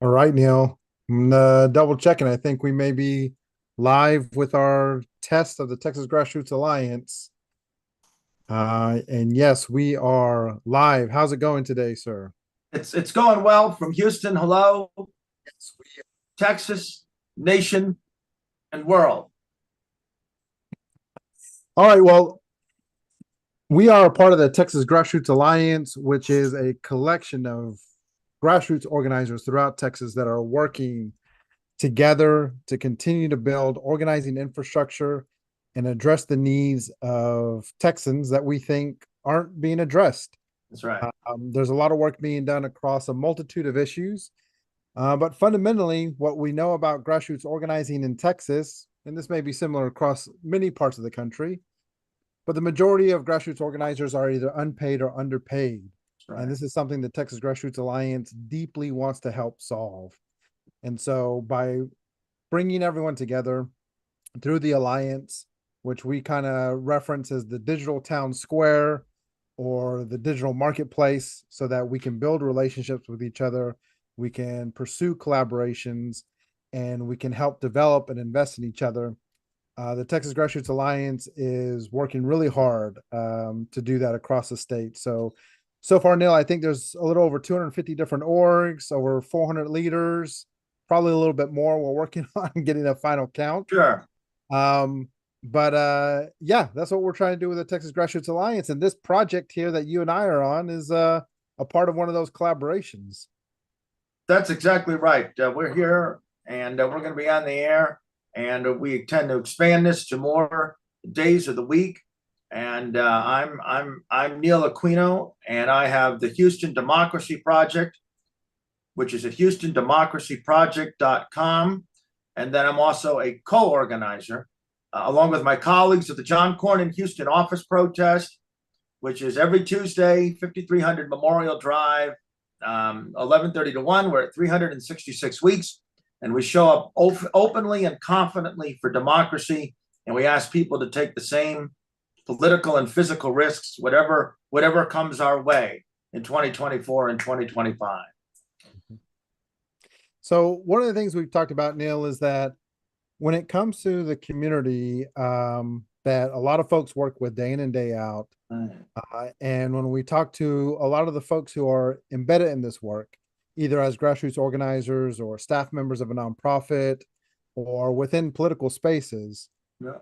All right, Neil. I'm double checking. I think we may be live with our test of the Texas Grassroots Alliance. And yes, we are live. How's it going today, sir? It's going well from Houston. Hello, Yes, we Texas, nation, and world. All right. Well, we are a part of the Texas Grassroots Alliance, which is a collection of grassroots organizers throughout Texas that are working together to continue to build organizing infrastructure and address the needs of Texans that we think aren't being addressed. That's right. There's a lot of work being done across a multitude of issues. But fundamentally, what we know about grassroots organizing in Texas, and this may be similar across many parts of the country, but the majority of grassroots organizers are either unpaid or underpaid. That's right. And this is something the Texas Grassroots Alliance deeply wants to help solve. And so by bringing everyone together through the Alliance, which we kind of reference as the digital town square or the digital marketplace, so that we can build relationships with each other, we can pursue collaborations, and we can help develop and invest in each other. The Texas Grassroots Alliance is working really hard to do that across the state. So far, Neil, I think there's a little over 250 different orgs, over 400 leaders, probably a little bit more. We're working on getting a final count. Sure. But yeah, that's what we're trying to do with the Texas Grassroots Alliance. And this project here that you and I are on is a part of one of those collaborations. That's exactly right. We're here, and we're going to be on the air, and we intend to expand this to more days of the week. And I'm Neil Aquino, and I have the Houston Democracy Project, which is at HoustonDemocracyProject.com. And then I'm also a co-organizer, along with my colleagues at the John Cornyn Houston office protest, which is every Tuesday, 5300 Memorial Drive, 11:30 to 1. We're at 366 weeks, and we show up openly and confidently for democracy, and we ask people to take the same political and physical risks, whatever comes our way in 2024 and 2025. So one of the things we've talked about, Neil, is that when it comes to the community that a lot of folks work with day in and day out, and when we talk to a lot of the folks who are embedded in this work, either as grassroots organizers or staff members of a nonprofit or within political spaces, Yeah.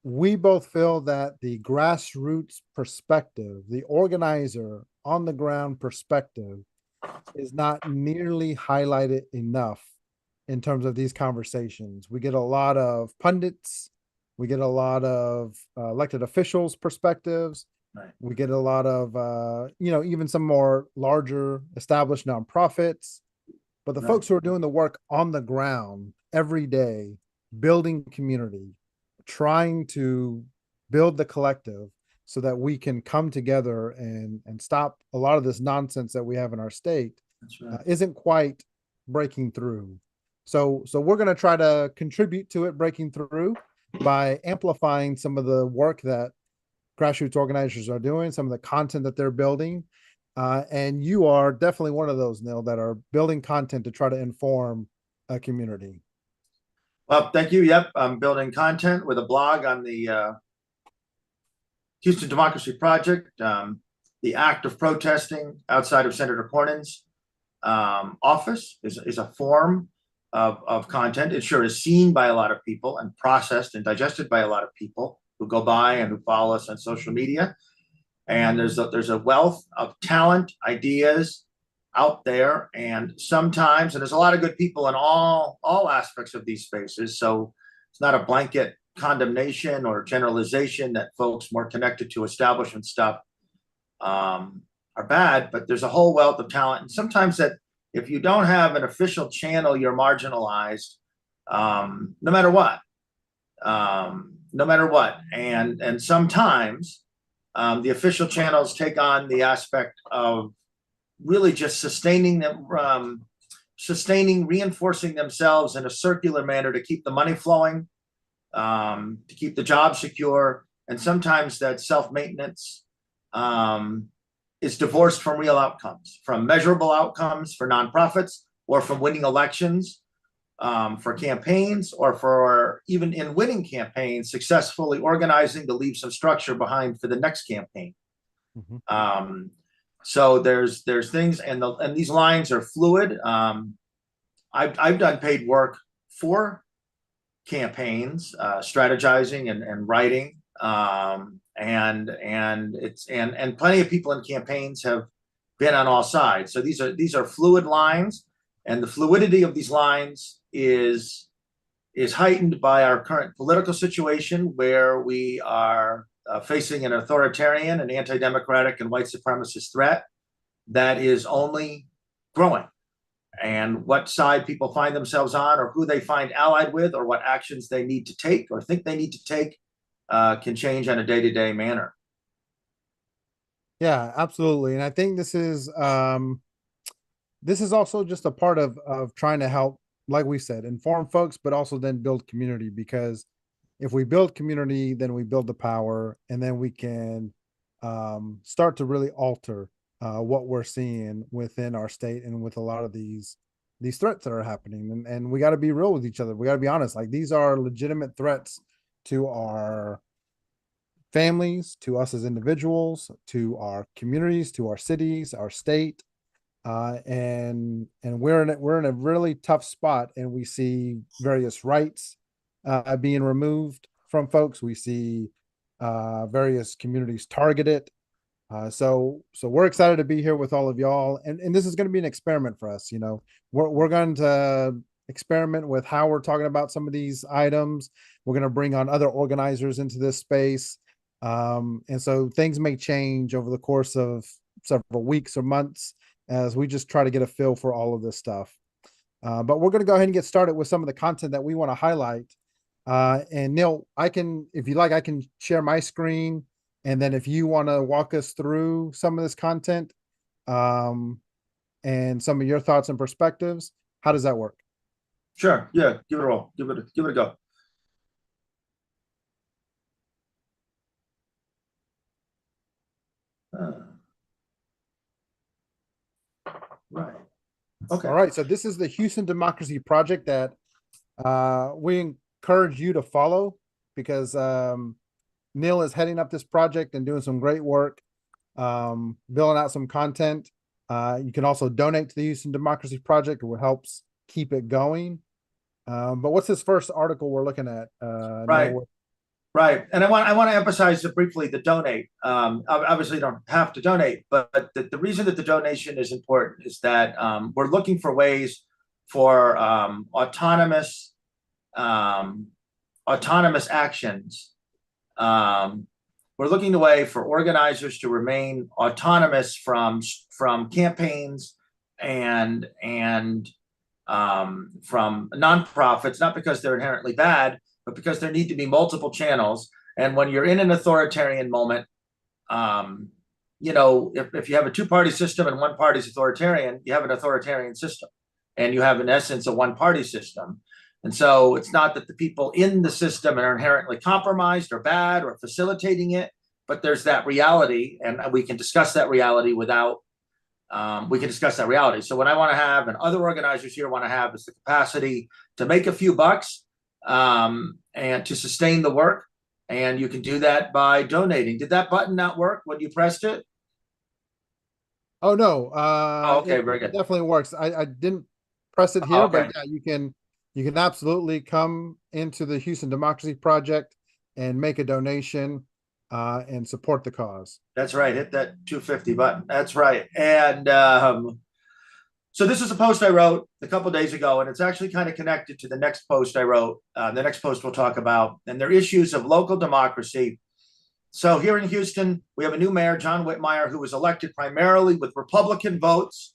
We both feel that the grassroots perspective, the organizer on the ground perspective, is not nearly highlighted enough in terms of these conversations. We get a lot of pundits, we get a lot of elected officials' perspectives, Right. we get a lot of even some more larger established nonprofits. But the Right. folks who are doing the work on the ground every day, building community, trying to build the collective so that we can come together and stop a lot of this nonsense that we have in our state That's right. isn't quite breaking through. So we're going to try to contribute to it breaking through by amplifying some of the work that grassroots organizers are doing, some of the content that they're building. And you are definitely one of those, Neil, that are building content to try to inform a community. Well, thank you. Yep, I'm building content with a blog on the Houston Democracy Project. The act of protesting outside of Senator Cornyn's office is a form of content. It sure is seen by a lot of people and processed and digested by a lot of people who go by and who follow us on social media. And there's a wealth of talent, ideas out there, and sometimes, and there's a lot of good people in all aspects of these spaces. So it's not a blanket condemnation or generalization that folks more connected to establishment stuff are bad, but there's a whole wealth of talent. And sometimes that if you don't have an official channel, you're marginalized, no matter what. No matter what. And sometimes the official channels take on the aspect of really just sustaining them, reinforcing themselves in a circular manner to keep the money flowing, to keep the job secure. And sometimes that self-maintenance is divorced from real outcomes, from measurable outcomes for nonprofits, or from winning elections, for campaigns, or for even in winning campaigns, successfully organizing to leave some structure behind for the next campaign. Mhm. So there's things, and these lines are fluid. I've done paid work for campaigns, strategizing and writing, and plenty of people in campaigns have been on all sides. So these are fluid lines, and the fluidity of these lines is heightened by our current political situation, where we are facing an authoritarian and anti-democratic and white supremacist threat that is only growing. And what side people find themselves on, or who they find allied with, or what actions they need to take or think they need to take, can change on a day-to-day manner. Yeah, absolutely. And I think this is also just a part of trying to help, like we said, inform folks, but also then build community, because if we build community, then we build the power, and then we can start to really alter what we're seeing within our state and with a lot of these threats that are happening. And we got to be real with each other. We got to be honest. Like, these are legitimate threats to our families, to us as individuals, to our communities, to our cities, our state. And we're in a really tough spot, and we see various rights being removed from folks. We see various communities targeted. So we're excited to be here with all of y'all, and this is going to be an experiment for us. You know, we're going to experiment with how we're talking about some of these items. We're going to bring on other organizers into this space, and so things may change over the course of several weeks or months as we just try to get a feel for all of this stuff. But we're going to go ahead and get started with some of the content that we want to highlight. And Neil, if you like, I can share my screen. And then if you want to walk us through some of this content, and some of your thoughts and perspectives, how does that work? Sure. Yeah. Give it a roll. Give it a go. Right. Okay. All right. So this is the Houston Democracy Project that we encourage you to follow, because Neil is heading up this project and doing some great work, building out some content. You can also donate to the Houston Democracy Project, which helps keep it going. But what's this first article we're looking at? Right. Neil? Right. And I want to emphasize briefly the donate. Obviously, you don't have to donate, but the reason that the donation is important is that we're looking for ways for autonomous actions. We're looking the way for organizers to remain autonomous from campaigns and from nonprofits, not because they're inherently bad, but because there need to be multiple channels. And when you're in an authoritarian moment, you know, if you have a two-party system and one party's authoritarian, you have an authoritarian system, and you have, in essence, a one-party system. And so it's not that the people in the system are inherently compromised or bad or facilitating it, but there's that reality, and we can discuss that reality without, So what I want to have, and other organizers here want to have, is the capacity to make a few bucks, and to sustain the work. And you can do that by donating. Did that button not work when you pressed it? Oh no. Okay, very good. It definitely works. I didn't press it here, Okay. but yeah, you can absolutely come into the Houston Democracy Project and make a donation, and support the cause. That's right. Hit that 250 button. That's right. And so this is a post I wrote a couple of days ago, and it's actually kind of connected to the next post I wrote. The next post we'll talk about, and they're issues of local democracy. So here in Houston, we have a new mayor, John Whitmire, who was elected primarily with Republican votes,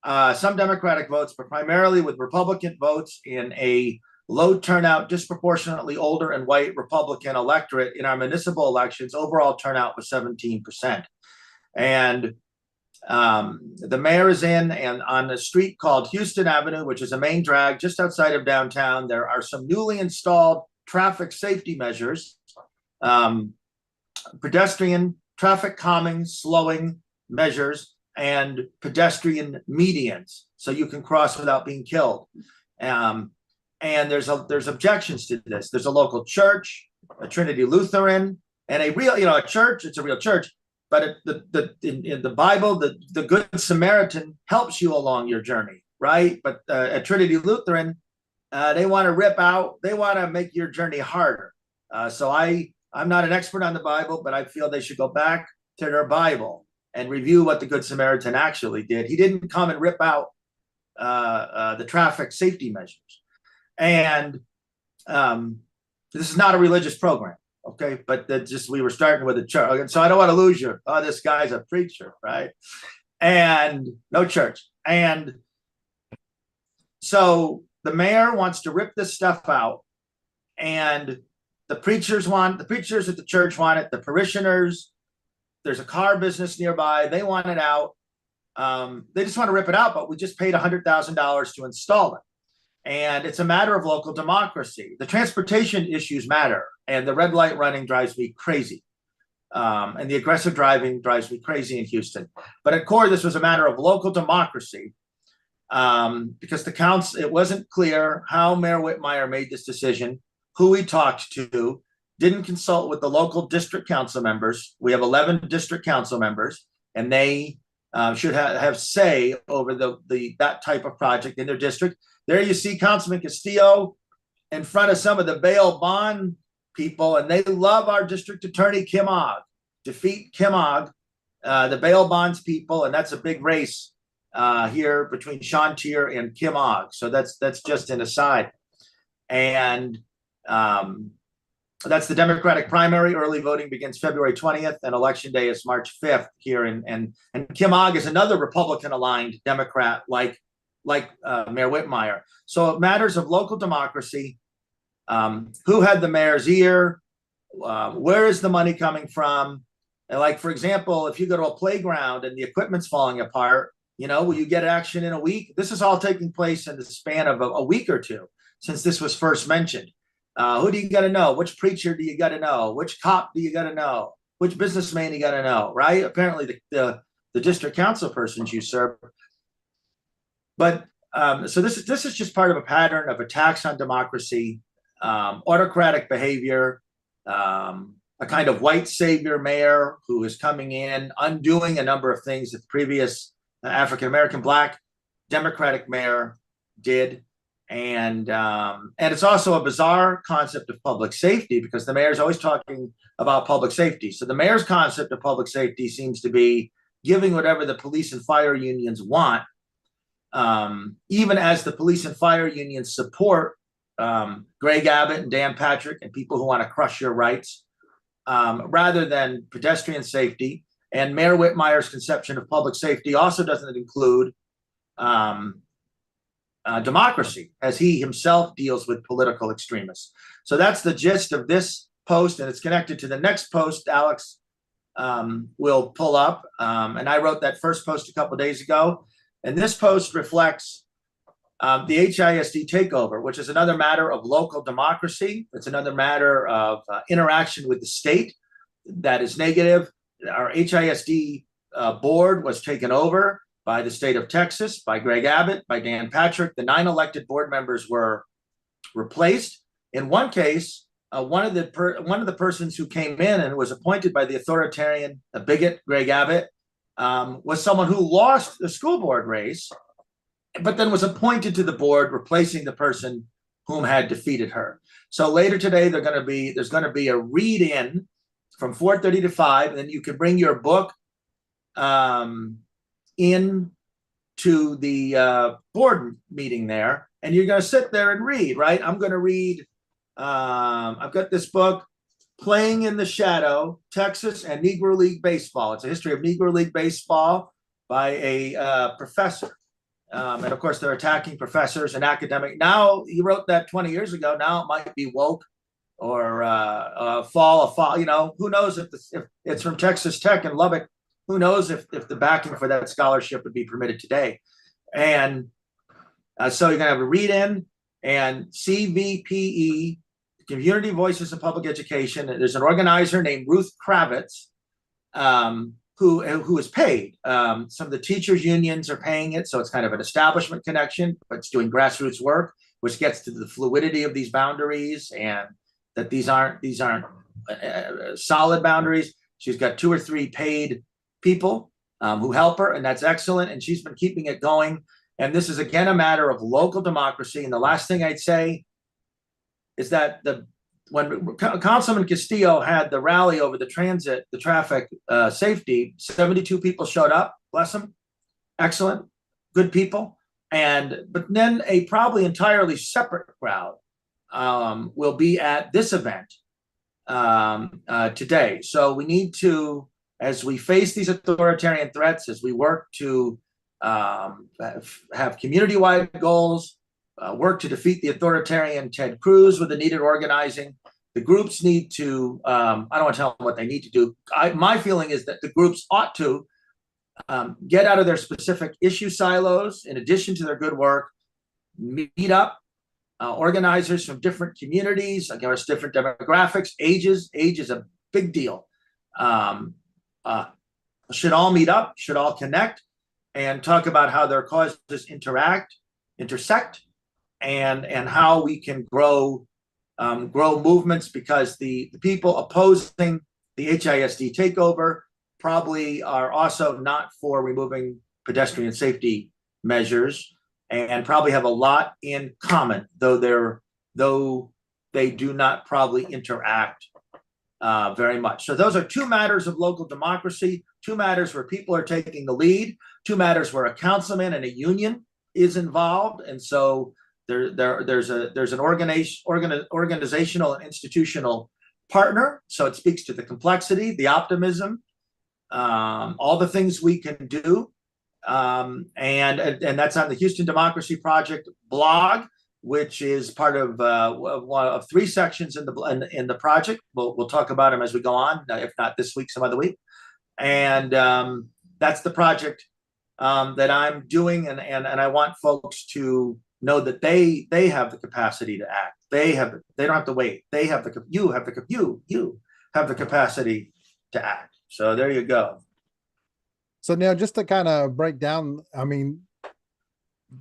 some Democratic votes, but primarily with Republican votes in a low turnout, disproportionately older and white Republican electorate. In our municipal elections, overall turnout was 17%. And the mayor is in, and on a street called Houston Avenue, which is a main drag just outside of downtown, there are some newly installed traffic safety measures, pedestrian traffic calming, slowing measures, and pedestrian medians, so you can cross without being killed. And there's objections to this. There's a local church, a Trinity Lutheran, and a real, a church. It's a real church, but in the Bible, the Good Samaritan helps you along your journey, right? But at Trinity Lutheran, they want to rip out. They want to make your journey harder. So I'm not an expert on the Bible, but I feel they should go back to their Bible and review what the Good Samaritan actually did. He didn't come and rip out the traffic safety measures. And this is not a religious program, okay? But we were starting with a church. And so I don't want to lose you. Oh, this guy's a preacher, right? And no church. And so the mayor wants to rip this stuff out, and the preachers at the church want it, the parishioners, there's a car business nearby, they want it out. They just want to rip it out, but we just paid $100,000 to install it. And it's a matter of local democracy. The transportation issues matter, and the red light running drives me crazy. And the aggressive driving drives me crazy in Houston. But at core, this was a matter of local democracy, because it wasn't clear how Mayor Whitmire made this decision, who he talked to, didn't consult with the local district council members. We have 11 district council members, and they should have say over that type of project in their district. There you see Councilman Castillo in front of some of the bail bond people, and they love our district attorney, Kim Ogg. Defeat Kim Ogg, the bail bonds people, and that's a big race here between Sean Tier and Kim Ogg. So that's just an aside. And that's the Democratic primary. Early voting begins February 20th, and election day is March 5th here. And Kim Ogg is another Republican-aligned Democrat, like Mayor Whitmire. So it matters of local democracy. Who had the mayor's ear? Where is the money coming from? And like, for example, if you go to a playground and the equipment's falling apart, will you get action in a week? This is all taking place in the span of a week or two since this was first mentioned. Who do you got to know? Which preacher do you got to know? Which cop do you got to know? Which businessman you got to know, right? Apparently the district council persons you serve. But so this is just part of a pattern of attacks on democracy, autocratic behavior, a kind of white savior mayor who is coming in, undoing a number of things that the previous African-American Black Democratic mayor did. And it's also a bizarre concept of public safety, because the mayor's always talking about public safety. So the mayor's concept of public safety seems to be giving whatever the police and fire unions want, even as the police and fire unions support Greg Abbott and Dan Patrick and people who want to crush your rights, rather than pedestrian safety. And Mayor Whitmire's conception of public safety also doesn't include democracy, as he himself deals with political extremists. So that's the gist of this post, and it's connected to the next post Alex will pull up. And I wrote that first post a couple of days ago. And this post reflects the HISD takeover, which is another matter of local democracy. It's another matter of interaction with the state that is negative. Our HISD board was taken over by the state of Texas, by Greg Abbott, by Dan Patrick. The 9 elected board members were replaced. In one case, one of the persons who came in and was appointed by the authoritarian, the bigot Greg Abbott, was someone who lost the school board race, but then was appointed to the board, replacing the person whom had defeated her. So later today, there's going to be a read-in from 4:30 to 5, and then you can bring your book in to the board meeting there, and you're going to sit there and read, right? I'm going to read, I've got this book, Playing in the Shadow, Texas and Negro League Baseball. It's a history of Negro League Baseball by a professor. And of course, they're attacking professors and academic. Now, he wrote that 20 years ago. Now it might be woke or fall, who knows if it's from Texas Tech in Lubbock. Who knows if the backing for that scholarship would be permitted today. And so you're going to have a read-in and CVPE, Community Voices in Public Education. There's an organizer named Ruth Kravitz, who is paid. Some of the teachers unions are paying it, so it's kind of an establishment connection, but it's doing grassroots work, which gets to the fluidity of these boundaries, and that these aren't solid boundaries. She's got 2 or 3 paid people who help her, and that's excellent. And she's been keeping it going. And this is again a matter of local democracy. And the last thing I'd say is that when Councilman Castillo had the rally over the traffic safety, 72 people showed up, bless them, excellent, good people. But then a probably entirely separate crowd will be at this event today. So we need to, as we face these authoritarian threats, as we work to have community-wide goals, work to defeat the authoritarian Ted Cruz with the needed organizing. The groups need to, I don't want to tell them what they need to do. My feeling is that the groups ought to get out of their specific issue silos, in addition to their good work, meet up, organizers from different communities, against different demographics, ages. Age is a big deal. Should all meet up, should all connect, and talk about how their causes intersect, and how we can grow movements, because the people opposing the HISD takeover probably are also not for removing pedestrian safety measures, and probably have a lot in common, though they do not probably interact very much. So those are 2 matters of local democracy, 2 matters where people are taking the lead, 2 matters where a councilman and a union is involved. And so there's an organizational and institutional partner. So it speaks to the complexity, the optimism, all the things we can do. And that's on the Houston Democracy Project blog, which is part of one of 3 sections in the project. We'll talk about them as we go on, if not this week, some other week. And that's the project that I'm doing, and I want folks to know that they have the capacity to act. They don't have to wait. You have the capacity to act. So there you go. So now, just to kind of break down, I mean,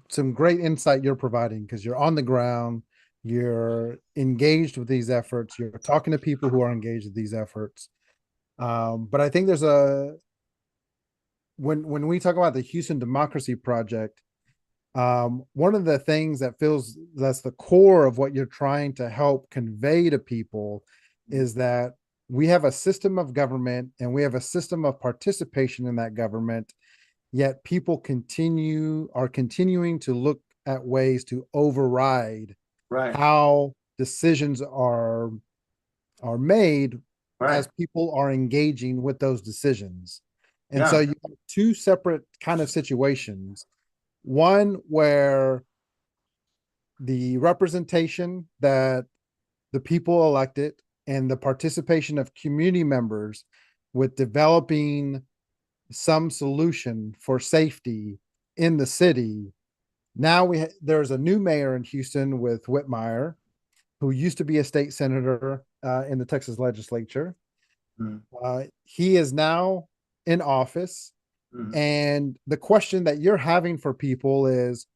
some great insight you're providing, because you're on the ground, you're engaged with these efforts, you're talking to people who are engaged with these efforts. But I think there's when we talk about the Houston Democracy Project, one of the things that that's the core of what you're trying to help convey to people is that we have a system of government and we have a system of participation in that government, yet people are continuing to look at ways to override how decisions are made as people are engaging with those decisions. And so you have 2 separate kind of situations. One where the representation that the people elected and the participation of community members with developing some solution for safety in the city. Now there's a new mayor in Houston with Whitmire, who used to be a state senator in the Texas legislature. He is now in office. And the question that you're having for people is,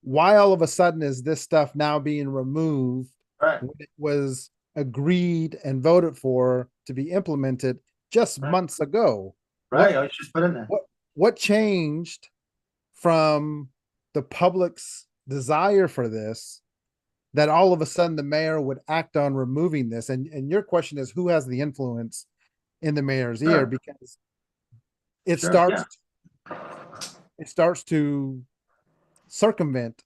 why all of a sudden is this stuff now being removed when it was agreed and voted for to be implemented just months ago? I was just put in there. What changed from the public's desire for this, that all of a sudden the mayor would act on removing this? And your question is, who has the influence in the mayor's ear? Because it starts to circumvent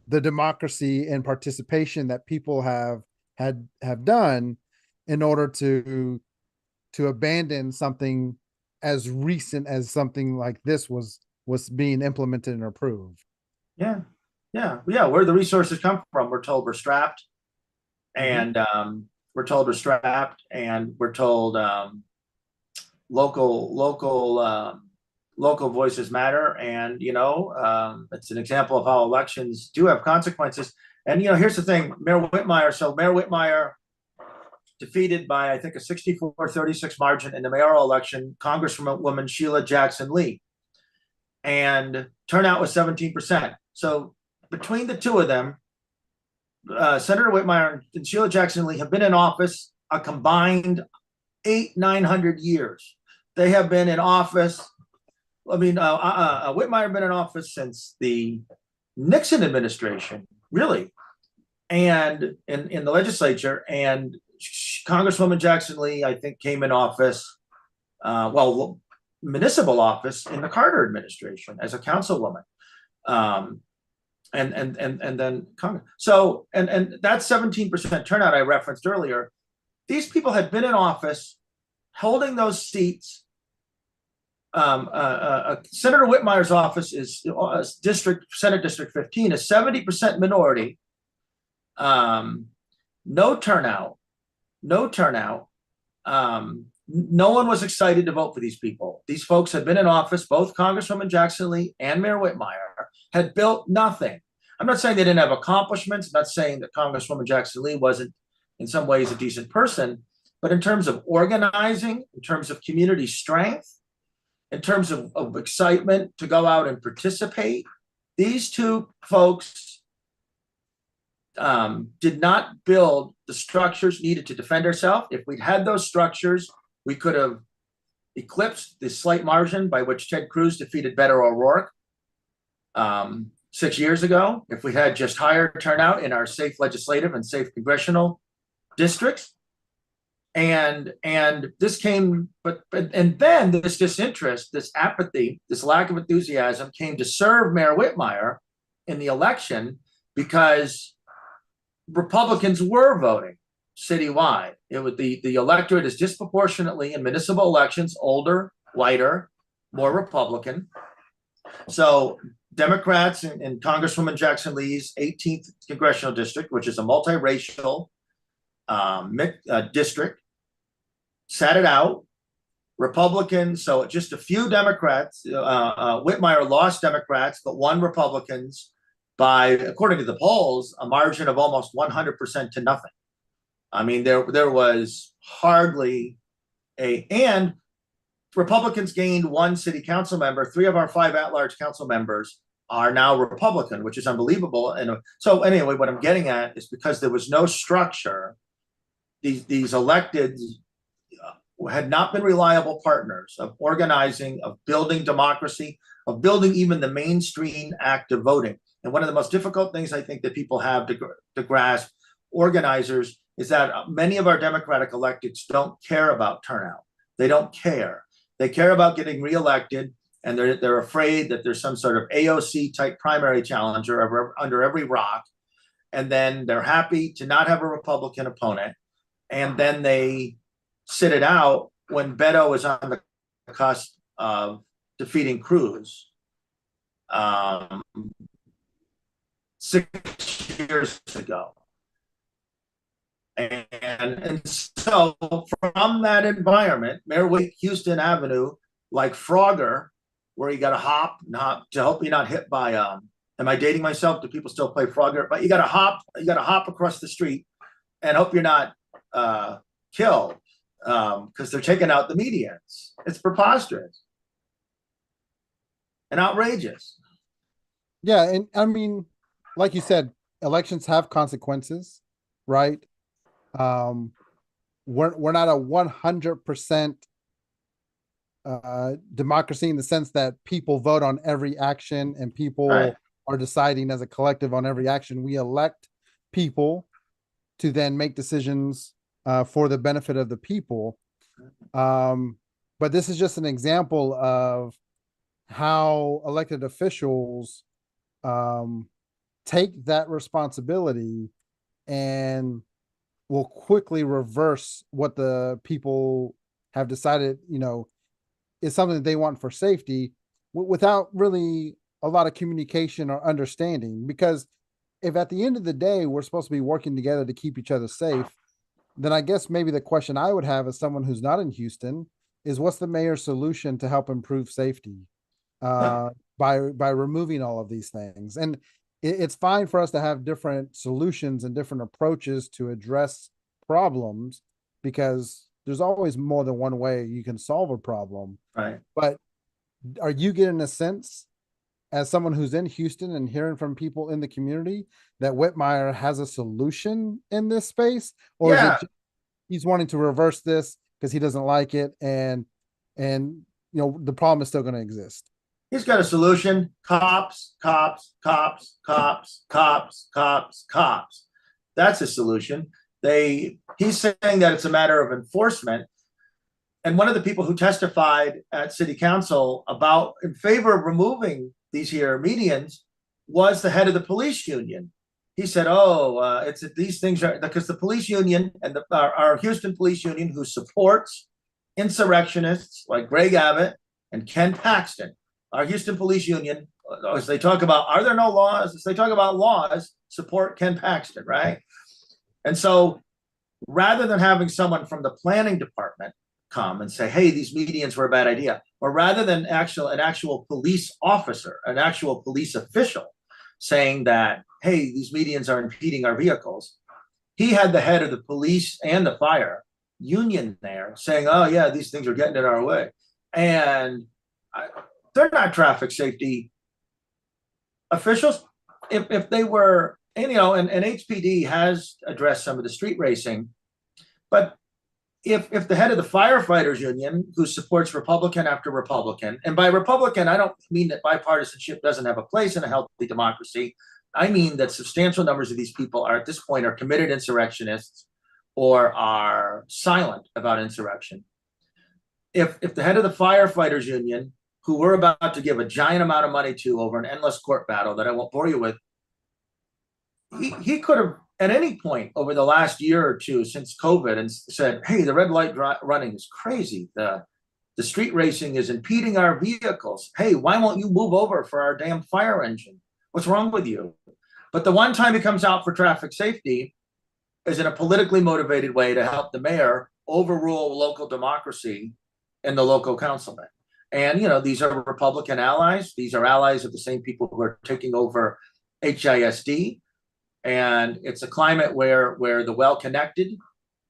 the democracy and participation that people have done in order to abandon something as recent as something like this was being implemented and approved. Where the resources come from, we're told we're strapped, and we're told local voices matter. And it's an example of how elections do have consequences. And here's the thing, Mayor Whitmire defeated by, I think, a 64-36 margin in the mayoral election, Congresswoman Sheila Jackson Lee. And turnout was 17%. So between the two of them, Senator Whitmire and Sheila Jackson Lee have been in office a combined 900 years. They have been in office. I mean, Whitmire been in office since the Nixon administration, really, and in the legislature. And Congresswoman Jackson Lee, I think, came in office, municipal office in the Carter administration as a councilwoman. And then Congress. So, and that 17% turnout I referenced earlier, these people had been in office holding those seats. Senator Whitmire's office is Senate District 15, a 70% minority. No turnout. No one was excited to vote for these people. These folks had been in office. Both Congresswoman Jackson Lee and Mayor Whitmire had built nothing. I'm not saying they didn't have accomplishments. I'm not saying that Congresswoman Jackson Lee wasn't in some ways a decent person, but in terms of organizing, in terms of community strength, in terms of excitement to go out and participate, these two folks did not build the structures needed to defend ourselves. If we'd had those structures, we could have eclipsed the slight margin by which Ted Cruz defeated Beto O'Rourke 6 years ago. If we had just higher turnout in our safe legislative and safe congressional districts. And this came, and then this disinterest, this apathy, this lack of enthusiasm came to serve Mayor Whitmire in the election because Republicans were voting citywide. It would the electorate is disproportionately in municipal elections older, whiter, more Republican. So Democrats in Congresswoman Jackson Lee's 18th congressional district, which is a multiracial district, sat it out. Republicans, so just a few Democrats. Whitmire lost Democrats, but won Republicans by, according to the polls, a margin of almost 100% to nothing. I mean, there was hardly and Republicans gained one city council member. 3 of our 5 at-large council members are now Republican, which is unbelievable. And so anyway, what I'm getting at is because there was no structure, these electeds had not been reliable partners of organizing, of building democracy, of building even the mainstream act of voting. And one of the most difficult things I think that people have to grasp, organizers, is that many of our Democratic electeds don't care about turnout. They don't care. They care about getting reelected, and they're afraid that there's some sort of AOC type primary challenger under every rock. And then they're happy to not have a Republican opponent. And then they sit it out when Beto is on the cusp of defeating Cruz 6 years ago. And so from that environment, Mayor Houston Avenue, like Frogger, where you got to hop to help you not hit by, am I dating myself? Do people still play Frogger? But you got to hop across the street and hope you're not killed because they're taking out the medians. It's preposterous and outrageous. Yeah, and I mean, like you said, elections have consequences, right? We're not a 100% democracy in the sense that people vote on every action and people are deciding as a collective on every action. We elect people to then make decisions for the benefit of the people. But this is just an example of how elected officials take that responsibility and will quickly reverse what the people have decided, is something that they want for safety without really a lot of communication or understanding. Because if at the end of the day, we're supposed to be working together to keep each other safe, then I guess maybe the question I would have as someone who's not in Houston is what's the mayor's solution to help improve safety by removing all of these things? And it's fine for us to have different solutions and different approaches to address problems, because there's always more than one way you can solve a problem. Right. But are you getting a sense, as someone who's in Houston and hearing from people in the community, that Whitmire has a solution in this space? Or is Yeah. it he's wanting to reverse this because he doesn't like it, and the problem is still going to exist? He's got a solution. Cops, cops, cops, cops, cops, cops, cops. That's a solution. He's saying that it's a matter of enforcement. And one of the people who testified at city council about in favor of removing these here medians was the head of the police union. He said, "Oh, it's these things are because the police union and our Houston police union, who supports insurrectionists like Greg Abbott and Ken Paxton, our Houston police union, as they talk about, are there no laws? As they talk about laws, support Ken Paxton, right? And so, rather than having someone from the planning department come and say, hey, these medians were a bad idea, or rather than an actual police officer, an actual police official saying that, hey, these medians are impeding our vehicles, he had the head of the police and the fire union there saying, oh yeah, these things are getting in our way. And they're not traffic safety officials. If they were, and HPD has addressed some of the street racing, but if the head of the firefighters union, who supports Republican after Republican, and by Republican, I don't mean that bipartisanship doesn't have a place in a healthy democracy. I mean that substantial numbers of these people are at this point are committed insurrectionists or are silent about insurrection. If the head of the firefighters union, who we're about to give a giant amount of money to over an endless court battle that I won't bore you with, he could have at any point over the last year or two since COVID and said, hey, the red light running is crazy. The street racing is impeding our vehicles. Hey, why won't you move over for our damn fire engine? What's wrong with you? But the one time he comes out for traffic safety is in a politically motivated way to help the mayor overrule local democracy and the local councilman. And, these are Republican allies. These are allies of the same people who are taking over HISD. And it's a climate where the well-connected,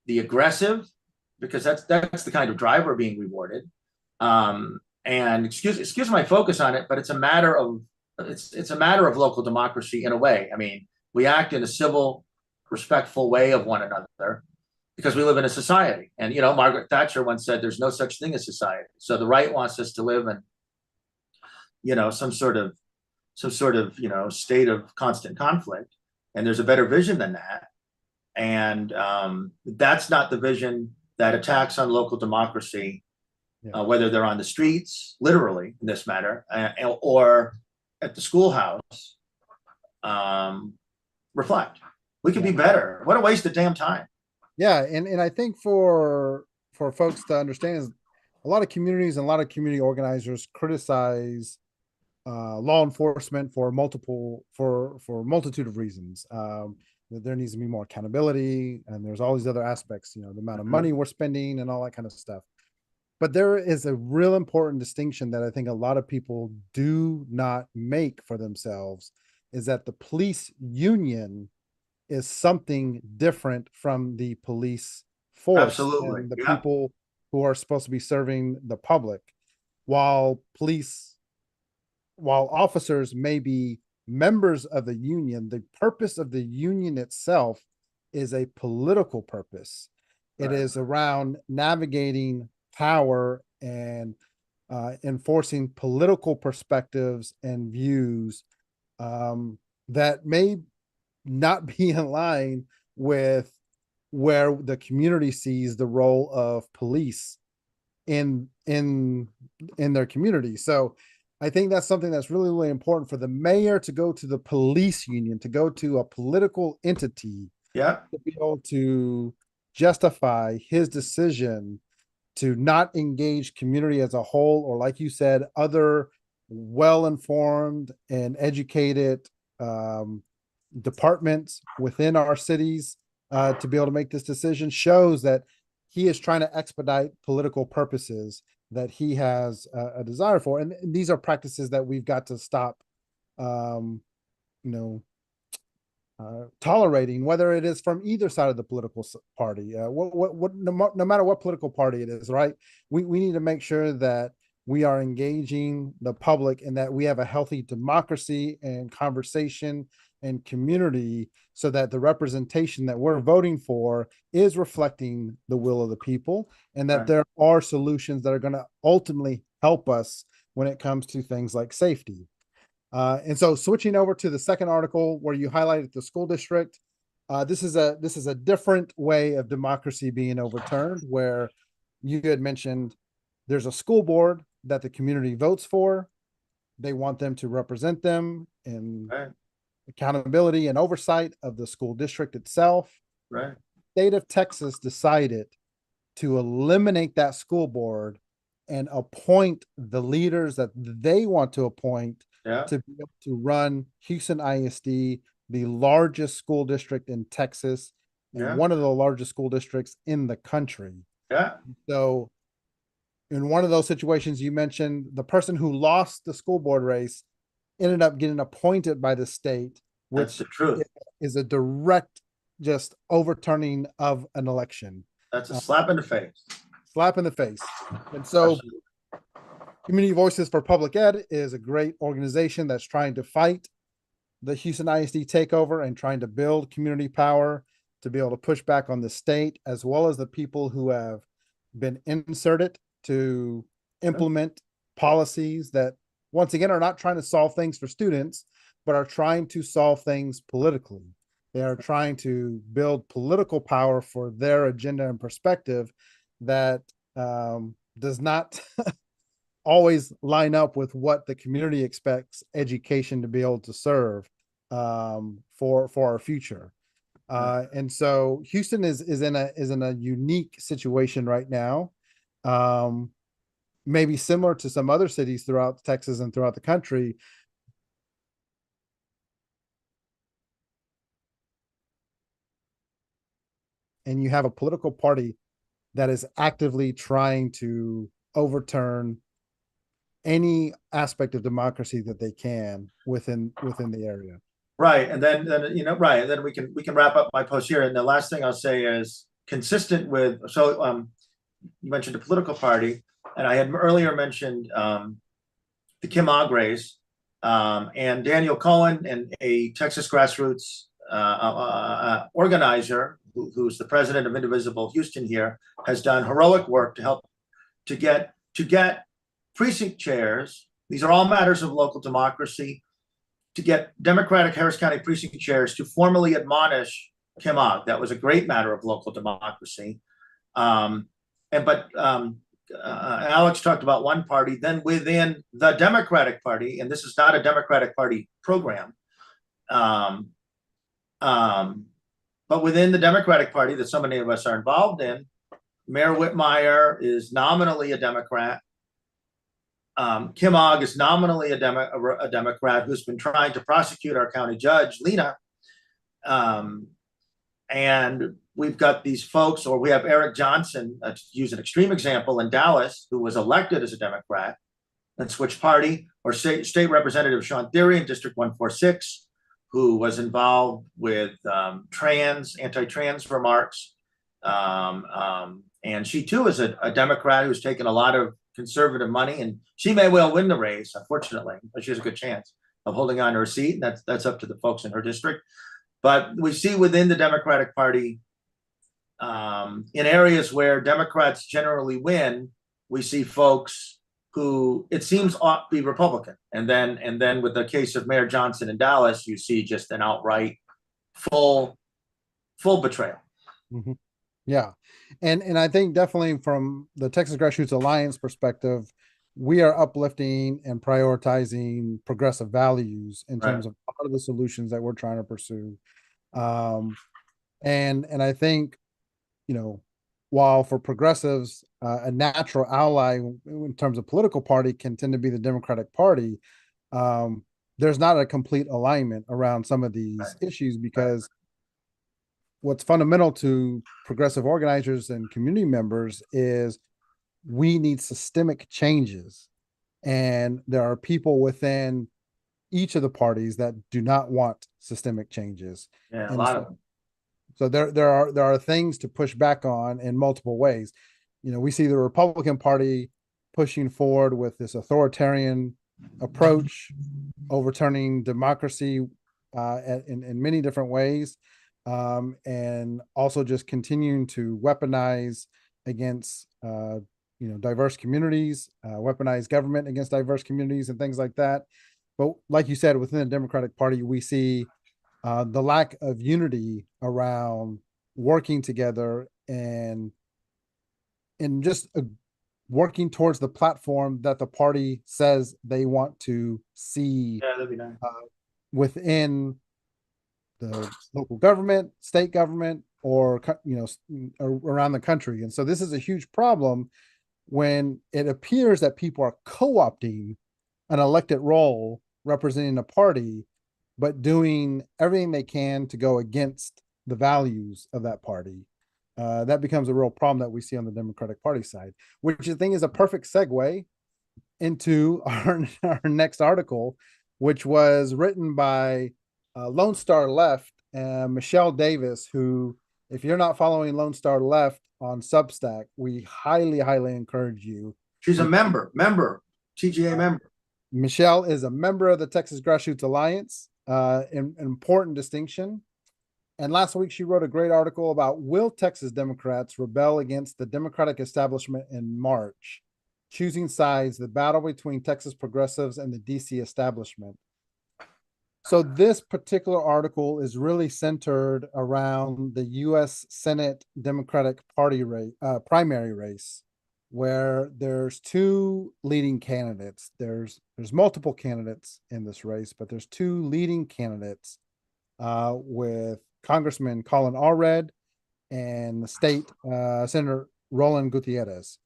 the aggressive, because that's the kind of driver being rewarded. And excuse my focus on it, but it's a matter of local democracy in a way. I mean, we act in a civil, respectful way of one another because we live in a society. And Margaret Thatcher once said, "There's no such thing as society." So the right wants us to live in, some sort of state of constant conflict. And there's a better vision than that. And that's not the vision that attacks on local democracy, whether they're on the streets, literally in this matter, or at the schoolhouse, reflect. We could be better. What a waste of damn time. Yeah, and I think for folks to understand is a lot of communities and a lot of community organizers criticize law enforcement for a multitude of reasons. That there needs to be more accountability, and there's all these other aspects, the amount of money we're spending and all that kind of stuff. But there is a real important distinction that I think a lot of people do not make for themselves, is that the police union is something different from the police force. Absolutely. And the people who are supposed to be serving the public. While officers may be members of the union, the purpose of the union itself is a political purpose. Right. It is around navigating power and enforcing political perspectives and views that may not be in line with where the community sees the role of police in their community. So I think that's something that's really, really important for the mayor to go to the police union, to go to a political entity, to be able to justify his decision to not engage community as a whole, or like you said, other well-informed and educated departments within our cities to be able to make this decision, shows that he is trying to expedite political purposes that he has a desire for. And these are practices that we've got to stop, tolerating, whether it is from either side of the political party, no matter what political party it is, right? We need to make sure that we are engaging the public and that we have a healthy democracy and conversation and community so that the representation that we're voting for is reflecting the will of the people and that Right. there are solutions that are going to ultimately help us when it comes to things like safety. And so switching over to the second article where you highlighted the school district, this is a different way of democracy being overturned, where you had mentioned there's a school board that the community votes for. They want them to represent them in Right. accountability and oversight of the school district itself. Right. The state of Texas decided to eliminate that school board and appoint the leaders that they want to appoint Yeah. to be able to run Houston ISD, the largest school district in Texas and Yeah. one of the largest school districts in the country. Yeah. So in one of those situations you mentioned, the person who lost the school board race ended up getting appointed by the state, That's which the truth. is a direct just overturning of an election. That's a slap in the face. Slap in the face. And so Absolutely. Community Voices for Public Ed is a great organization that's trying to fight the Houston ISD takeover and trying to build community power to be able to push back on the state, as well as the people who have been inserted to implement policies that, once again, are not trying to solve things for students, but are trying to solve things politically. They are trying to build political power for their agenda and perspective that does not always line up with what the community expects education to be able to serve for our future. And so Houston is in a unique situation right now. Maybe similar to some other cities throughout Texas and throughout the country. And you have a political party that is actively trying to overturn any aspect of democracy that they can within the area. Right. And then right. And then we can wrap up my post here. And the last thing I'll say is consistent with, so you mentioned a political party, and I had earlier mentioned the Kim Og race, and Daniel Cohen, and a Texas grassroots organizer who's the president of Indivisible Houston here, has done heroic work to help to get precinct chairs. These are all matters of local democracy. To get Democratic Harris County precinct chairs to formally admonish Kim Og. That was a great matter of local democracy. But Alex talked about one party, then within the Democratic Party, and this is not a Democratic Party program, but within the Democratic Party that so many of us are involved in, Mayor Whitmire is nominally a Democrat. Kim Og is nominally a Democrat who's been trying to prosecute our county judge, Lena. And we've got these folks, or we have Eric Johnson, to use an extreme example, in Dallas, who was elected as a Democrat and switched party, or State Representative Sean Theory in District 146, who was involved with anti-trans remarks. And she too is a Democrat who's taken a lot of conservative money, and she may well win the race, unfortunately, but she has a good chance of holding on to her seat. And that's up to the folks in her district. But we see within the Democratic Party, in areas where Democrats generally win, we see folks who it seems ought to be Republican. And then with the case of Mayor Johnson in Dallas, you see just an outright full betrayal. Mm-hmm. Yeah. And I think definitely from the Texas Grassroots Alliance perspective, we are uplifting and prioritizing progressive values in terms of a lot of the solutions that we're trying to pursue. And I think, while for progressives, a natural ally in terms of political party can tend to be the Democratic Party, there's not a complete alignment around some of these issues, because what's fundamental to progressive organizers and community members is we need systemic changes. And there are people within each of the parties that do not want systemic changes. Yeah, a And lot of so, them. so there are things to push back on in multiple ways. We see the Republican Party pushing forward with this authoritarian approach, overturning democracy in many different ways, and also just continuing to weaponize against diverse communities, weaponize government against diverse communities and things like that. But like you said, within the Democratic Party, we see the lack of unity around working together and just working towards the platform that the party says they want to see Yeah, that'd be nice. within the local government, state government, or around the country. And so this is a huge problem when it appears that people are co-opting an elected role representing a party, but doing everything they can to go against the values of that party. That becomes a real problem that we see on the Democratic Party side, which I think is a perfect segue into our next article, which was written by Lone Star Left and Michelle Davis, who, if you're not following Lone Star Left on Substack, we highly, highly encourage you. She's a TGA member. Michelle is a member of the Texas Grassroots Alliance, an important distinction. And last week, she wrote a great article about will Texas Democrats rebel against the Democratic establishment in March, choosing sides, the battle between Texas progressives and the DC establishment. So this particular article is really centered around the U.S. Senate Democratic Party primary race, where there's two leading candidates. There's multiple candidates in this race, but there's two leading candidates with Congressman Colin Allred and the state Senator Roland Gutierrez.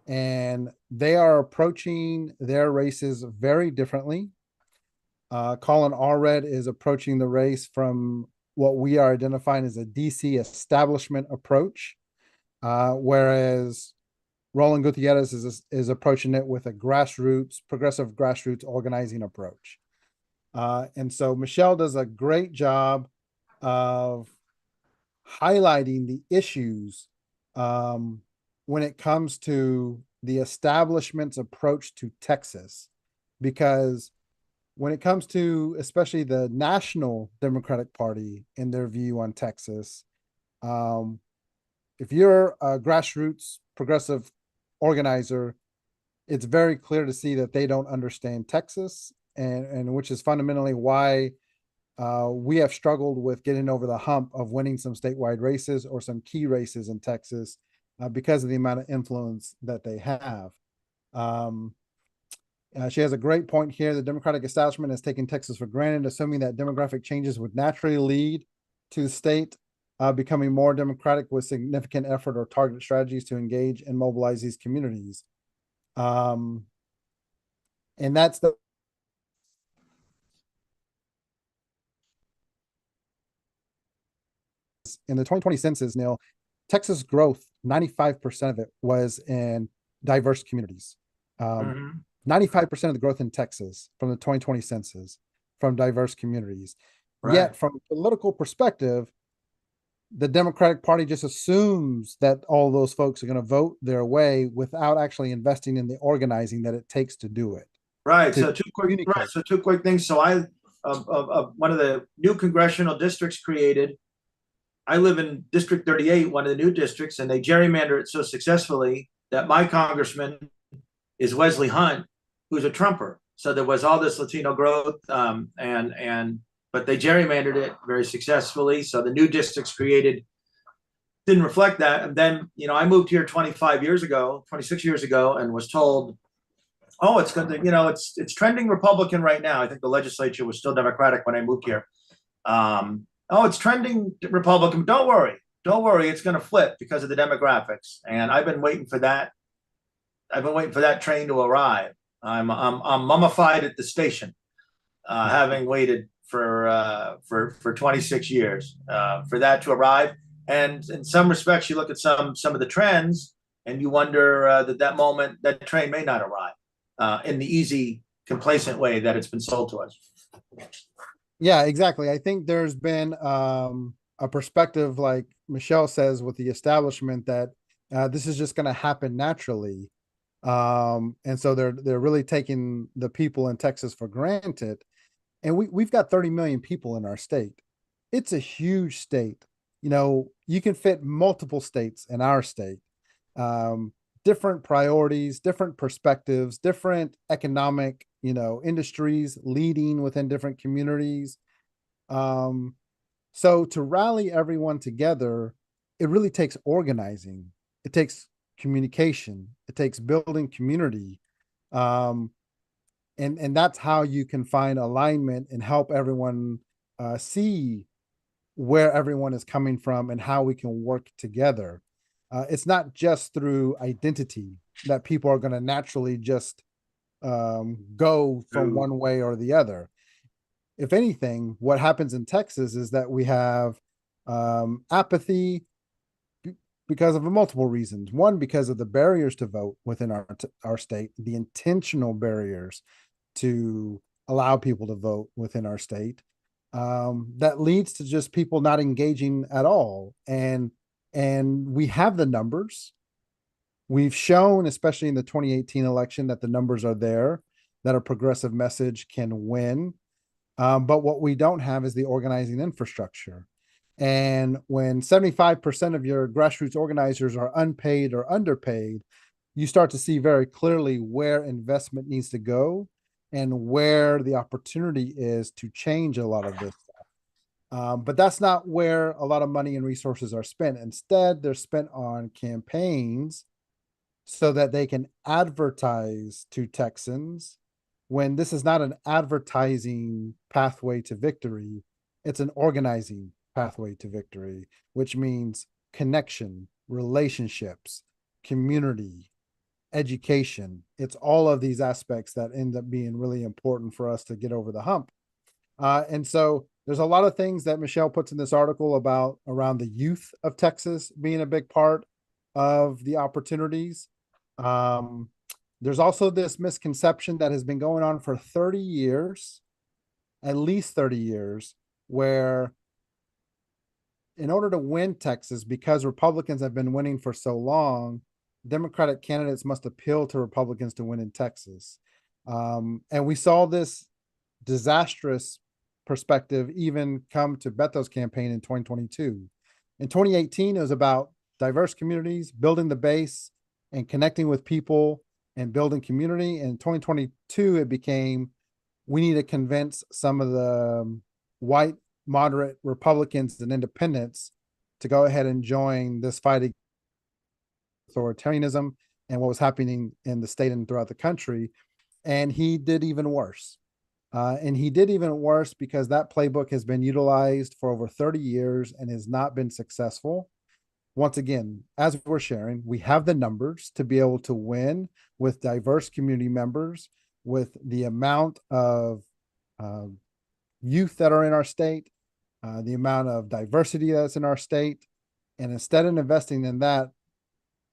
And they are approaching their races very differently. Colin Allred is approaching the race from what we are identifying as a DC establishment approach, whereas Roland Gutierrez is approaching it with a progressive grassroots organizing approach. And so Michelle does a great job of highlighting the issues when it comes to the establishment's approach to Texas, because when it comes to especially the National Democratic Party and their view on Texas, if you're a grassroots progressive organizer, it's very clear to see that they don't understand Texas, and which is fundamentally why we have struggled with getting over the hump of winning some statewide races or some key races in Texas because of the amount of influence that they have. She has a great point here. The Democratic establishment has taken Texas for granted, assuming that demographic changes would naturally lead to the state becoming more democratic with significant effort or targeted strategies to engage and mobilize these communities. And that's in the 2020 census, Neil, Texas growth, 95% of it was in diverse communities. 95% of the growth in Texas from the 2020 census from diverse communities. Right. Yet from a political perspective, the Democratic Party just assumes that all those folks are going to vote their way without actually investing in the organizing that it takes to do it. Right. So two quick things. So I, one of the new congressional districts created, I live in District 38, one of the new districts, and they gerrymander it so successfully that my congressman is Wesley Hunt, who's a Trumper. So there was all this Latino growth, but they gerrymandered it very successfully. So the new districts created didn't reflect that. And then, I moved here 26 years ago, and was told, oh, it's going to, it's trending Republican right now. I think the legislature was still Democratic when I moved here. Oh, it's trending Republican. Don't worry, it's going to flip because of the demographics. And I've been waiting for that. I've been waiting for that train to arrive. I'm mummified at the station, having waited for 26 years for that to arrive. And in some respects, you look at some of the trends, and you wonder that train may not arrive in the easy, complacent way that it's been sold to us. Yeah, exactly. I think there's been a perspective, like Michelle says, with the establishment that this is just going to happen naturally. And so they're really taking the people in Texas for granted. And we've got 30 million people in our state. It's a huge state. You know, you can fit multiple states in our state. Um, Different priorities, different perspectives, different economic, industries leading within different communities. Um, so to rally everyone together, it really takes organizing. It takes communication. It takes building community. Um, and that's how you can find alignment and help everyone see where everyone is coming from and how we can work together. It's not just through identity that people are going to naturally just go from one way or the other. If anything, what happens in Texas is that we have apathy because of multiple reasons. One, because of the barriers to vote within our state, the intentional barriers to allow people to vote within our state. That leads to just people not engaging at all. And we have the numbers. We've shown, especially in the 2018 election, that the numbers are there, that a progressive message can win. But what we don't have is the organizing infrastructure. And when 75% of your grassroots organizers are unpaid or underpaid, you start to see very clearly where investment needs to go and where the opportunity is to change a lot of this stuff. But that's not where a lot of money and resources are spent. Instead, they're spent on campaigns so that they can advertise to Texans when this is not an advertising pathway to victory, it's an organizing pathway to victory, which means connection, relationships, community, education. It's all of these aspects that end up being really important for us to get over the hump. And so there's a lot of things that Michelle puts in this article about around the youth of Texas being a big part of the opportunities. Um, there's also this misconception that has been going on for 30 years, at least 30 years, where in order to win Texas, because Republicans have been winning for so long, Democratic candidates must appeal to Republicans to win in Texas. And we saw this disastrous perspective even come to Beto's campaign in 2022. In 2018, it was about diverse communities, building the base, and connecting with people and building community. In 2022, it became we need to convince some of the white moderate Republicans and independents to go ahead and join this fight against authoritarianism and what was happening in the state and throughout the country. And he did even worse. And he did even worse because that playbook has been utilized for over 30 years and has not been successful. Once again, as we're sharing, we have the numbers to be able to win with diverse community members, with the amount of youth that are in our state, the amount of diversity that's in our state. And instead of investing in that,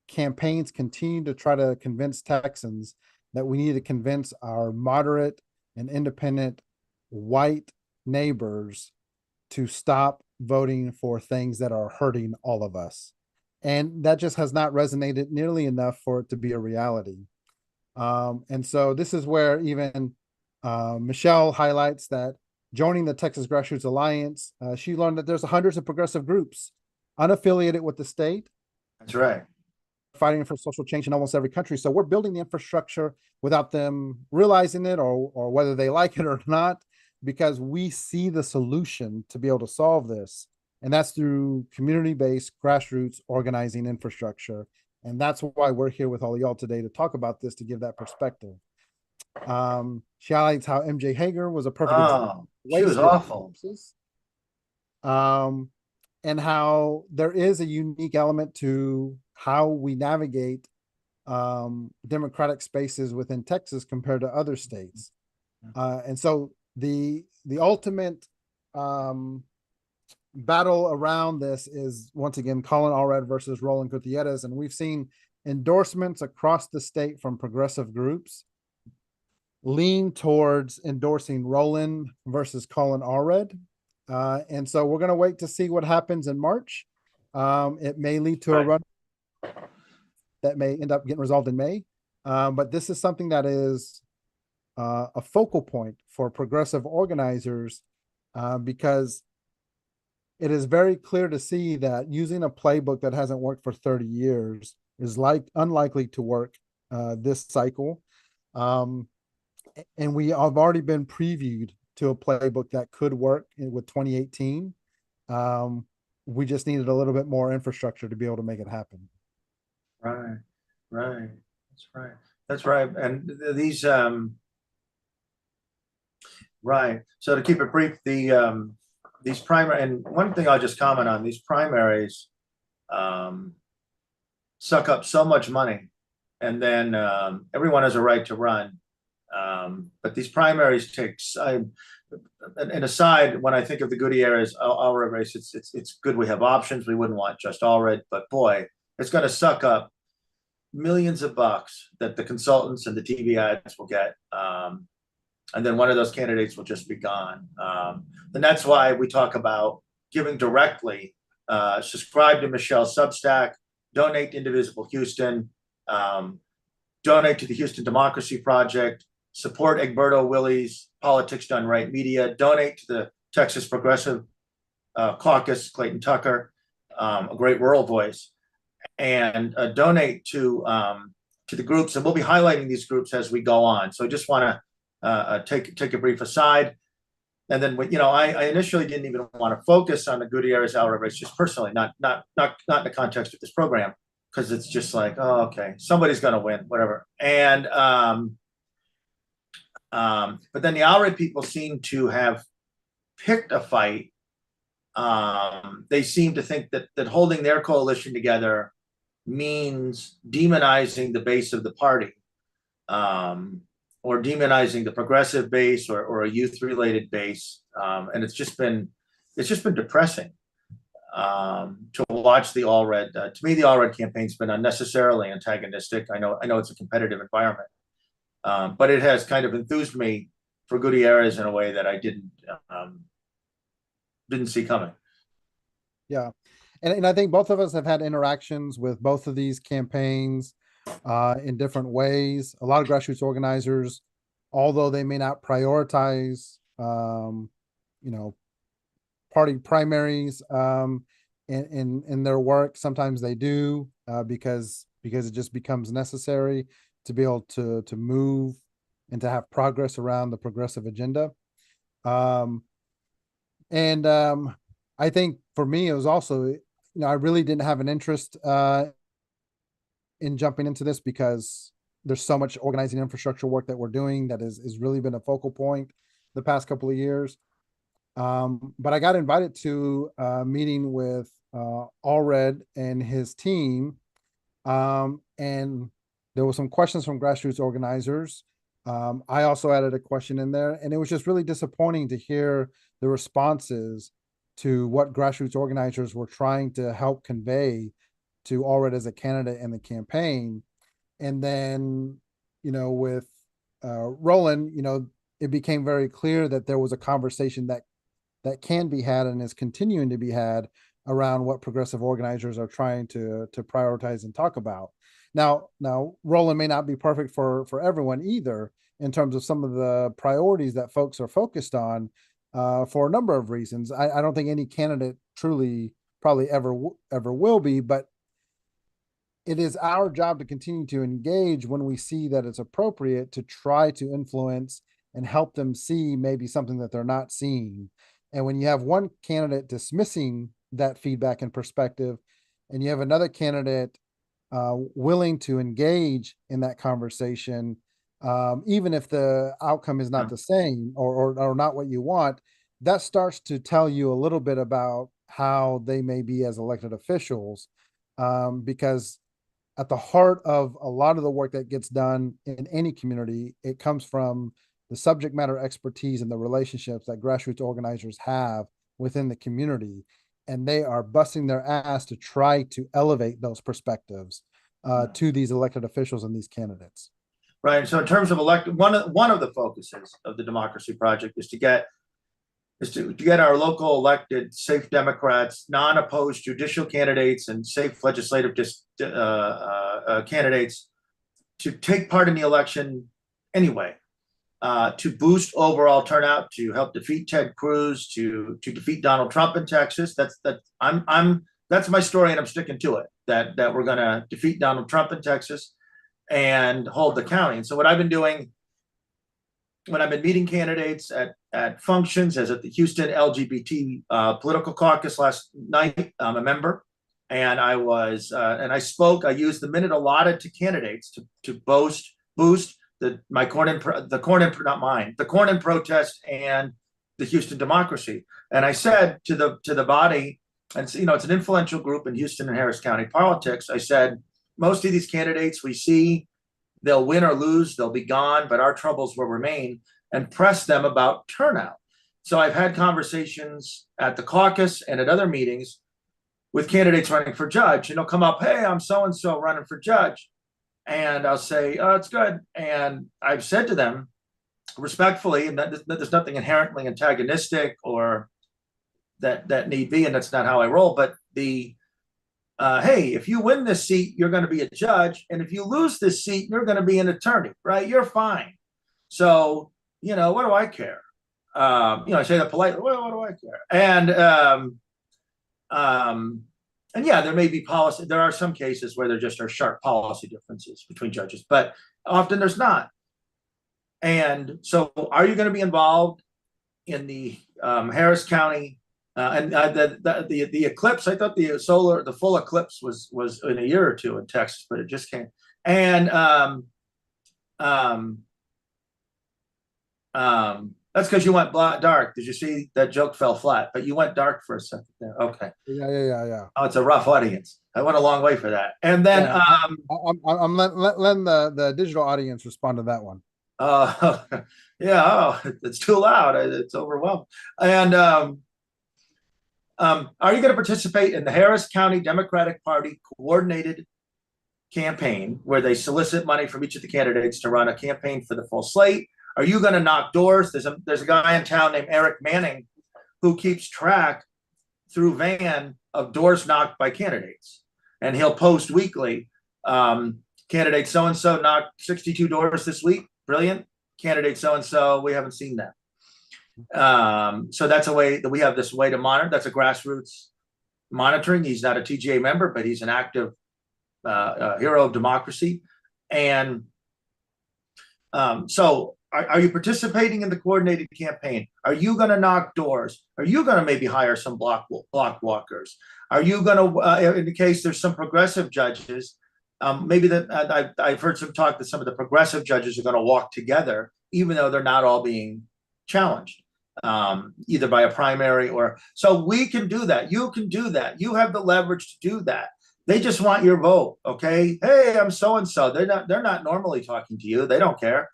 campaigns continue to try to convince Texans that we need to convince our moderate and independent white neighbors to stop voting for things that are hurting all of us. And that just has not resonated nearly enough for it to be a reality. And so this is where even Michelle highlights that joining the Texas Grassroots Alliance, she learned that there's hundreds of progressive groups unaffiliated with the state. That's right. Fighting for social change in almost every country. So we're building the infrastructure without them realizing it or whether they like it or not, because we see the solution to be able to solve this. And that's through community-based grassroots organizing infrastructure. And that's why we're here with all y'all today to talk about this, to give that perspective. She highlights how MJ Hager was a perfect example. She was awful. And how there is a unique element to how we navigate democratic spaces within Texas compared to other states. And so the ultimate battle around this is, once again, Colin Allred versus Roland Gutierrez. And we've seen endorsements across the state from progressive groups lean towards endorsing Roland versus Colin Allred. And so we're going to wait to see what happens in March. It may lead to a run that may end up getting resolved in May. But this is something that is a focal point for progressive organizers because it is very clear to see that using a playbook that hasn't worked for 30 years is unlikely to work this cycle. And we have already been previewed to a playbook that could work with 2018. We just needed a little bit more infrastructure to be able to make it happen. Right, right. That's right. That's right. And these, right. So to keep it brief, these primary, and one thing I'll just comment on, these primaries suck up so much money, and then everyone has a right to run. But these primaries takes, and aside, when I think of the Gutierrez Allred race, it's good we have options. We wouldn't want just Allred, but boy, it's going to suck up millions of bucks that the consultants and the TV ads will get. And then one of those candidates will just be gone. And that's why we talk about giving directly. Subscribe to Michelle's Substack, donate to Indivisible Houston, donate to the Houston Democracy Project, support Egberto Willies, Politics Done Right Media, donate to the Texas Progressive Caucus, Clayton Tucker, a great rural voice, and donate to the groups. And we'll be highlighting these groups as we go on. So I just want to take a brief aside. And then, I initially didn't even want to focus on the Gutierrez Allred race, just personally, not in the context of this program, because it's just like, oh, okay, somebody's going to win, whatever. And but then the Allred people seem to have picked a fight. They seem to think that holding their coalition together means demonizing the base of the party, or demonizing the progressive base or a youth-related base, and it's just been depressing to watch the Allred. To me, the Allred campaign's been unnecessarily antagonistic. I know it's a competitive environment, but it has kind of enthused me for Gutierrez in a way that I didn't see coming. Yeah, and I think both of us have had interactions with both of these campaigns in different ways. A lot of grassroots organizers, although they may not prioritize, party primaries in their work, sometimes they do because it just becomes necessary to be able to move and to have progress around the progressive agenda. I think for me, it was also, I really didn't have an interest in jumping into this because there's so much organizing infrastructure work that we're doing that is really been a focal point the past couple of years. But I got invited to a meeting with Allred and his team. And there were some questions from grassroots organizers. I also added a question in there, and it was just really disappointing to hear the responses to what grassroots organizers were trying to help convey to Allred as a candidate in the campaign. And then, with Roland, it became very clear that there was a conversation that can be had and is continuing to be had around what progressive organizers are trying to prioritize and talk about. Now, Roland may not be perfect for everyone either in terms of some of the priorities that folks are focused on for a number of reasons. I don't think any candidate truly probably ever will be, but it is our job to continue to engage when we see that it's appropriate to try to influence and help them see maybe something that they're not seeing. And when you have one candidate dismissing that feedback and perspective, and you have another candidate willing to engage in that conversation, even if the outcome is not the same or not what you want, that starts to tell you a little bit about how they may be as elected officials. Because at the heart of a lot of the work that gets done in any community, it comes from the subject matter expertise and the relationships that grassroots organizers have within the community. And they are busting their ass to try to elevate those perspectives to these elected officials and these candidates. right? So in terms of elected, one of the focuses of the Democracy Project is to get our local elected, safe Democrats, non-opposed judicial candidates, and safe legislative candidates to take part in the election anyway, to boost overall turnout, to help defeat Ted Cruz, to defeat Donald Trump in Texas. That's my story, and I'm sticking to it. That we're going to defeat Donald Trump in Texas and hold the county. And so what I've been doing when I've been meeting candidates at functions, as at the Houston LGBT political caucus last night, I'm a member, and I spoke. I used the minute allotted to candidates to boost the corn in protest and the Houston Democracy. And I said to the body, and it's an influential group in Houston and Harris County politics. I said, most of these candidates we see, they'll win or lose, they'll be gone, but our troubles will remain, and press them about turnout. So I've had conversations at the caucus and at other meetings with candidates running for judge, and they'll come up, hey, I'm so-and-so running for judge. And I'll say, oh, it's good. And I've said to them respectfully, and that there's nothing inherently antagonistic or that need be, and that's not how I roll, but hey, if you win this seat, you're going to be a judge. And if you lose this seat, you're going to be an attorney, right? You're fine. So, what do I care? I say that politely, well, what do I care? And yeah, there may be policy. There are some cases where there just are sharp policy differences between judges, but often there's not. And so are you going to be involved in the Harris County the eclipse? I thought the full eclipse was in a year or two in Texas, but it just came. And that's because you went dark. Did you see that joke fell flat? But you went dark for a second there. Okay. Yeah. Oh, it's a rough audience. I went a long way for that. And then I'm letting the digital audience respond to that one. Yeah. Oh, it's too loud. It's overwhelmed. And are you going to participate in the Harris County Democratic Party coordinated campaign where they solicit money from each of the candidates to run a campaign for the full slate? Are you going to knock doors? There's a guy in town named Eric Manning who keeps track through Van of doors knocked by candidates, and he'll post weekly. Candidate so-and-so knocked 62 doors this week. Brilliant. Candidate so-and-so, we haven't seen that. So that's a way that we have this way to monitor. That's a grassroots monitoring. He's not a TGA member, but he's an active hero of democracy. And so are you participating in the coordinated campaign? Are you going to knock doors? Are you going to maybe hire some block walkers? Are you going to, in the case there's some progressive judges, maybe that I've heard some talk that some of the progressive judges are going to walk together, even though they're not all being challenged, either by a primary or, so we can do that. You can do that. You have the leverage to do that. They just want your vote. Okay. Hey, I'm so-and-so. They're not normally talking to you. They don't care.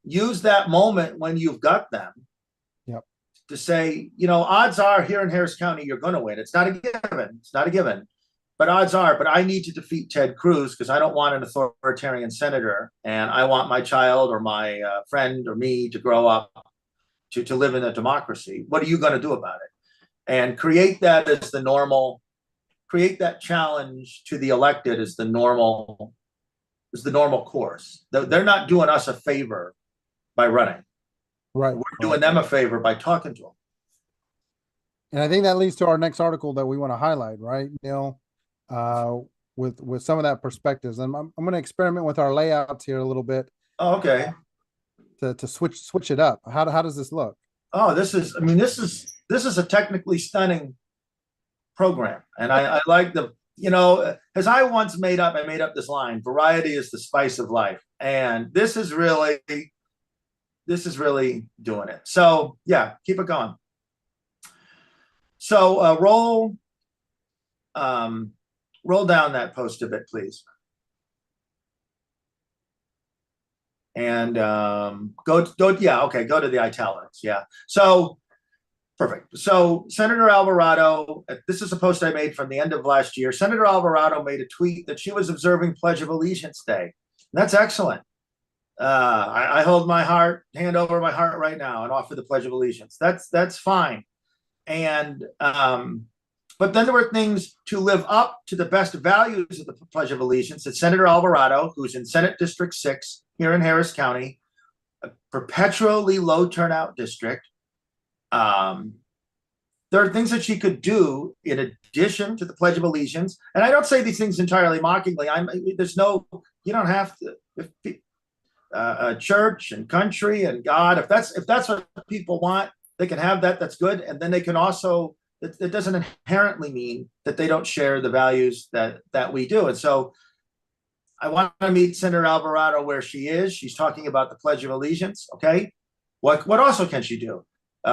Use that moment when you've got them. Yep. To say, odds are here in Harris County, you're going to win. It's not a given. It's not a given. But odds are, but I need to defeat Ted Cruz because I don't want an authoritarian senator, and I want my child or my friend or me to grow up to live in a democracy. What are you going to do about it? And create that as the normal, create that challenge to the elected as the normal course. They're not doing us a favor by running. Right. We're doing them a favor by talking to them. And I think that leads to our next article that we want to highlight, right, Neil? With some of that perspectives, and I'm going to experiment with our layouts here a little bit. Oh, okay. To switch it up. How does this look? Oh, this is a technically stunning program, and I like the, as I once made up this line: variety is the spice of life, and this is really doing it. So yeah, keep it going. So roll down that post a bit, please. And go to the italics. Yeah. So perfect. So Senator Alvarado, this is a post I made from the end of last year. Senator Alvarado made a tweet that she was observing Pledge of Allegiance Day That's excellent. I hold my hand over my heart right now and offer the Pledge of Allegiance. That's fine. And but then there were things to live up to the best values of the Pledge of Allegiance that Senator Alvarado, who's in Senate District 6 here in Harris County, a perpetually low turnout district. There are things that she could do in addition to the Pledge of Allegiance. And I don't say these things entirely mockingly. You don't have to, church and country and God, if that's what people want, they can have that. That's good. And then they can also, it doesn't inherently mean that they don't share the values that we do. And so I want to meet Senator Alvarado where she is. She's talking about the Pledge of Allegiance. Okay. What also can she do?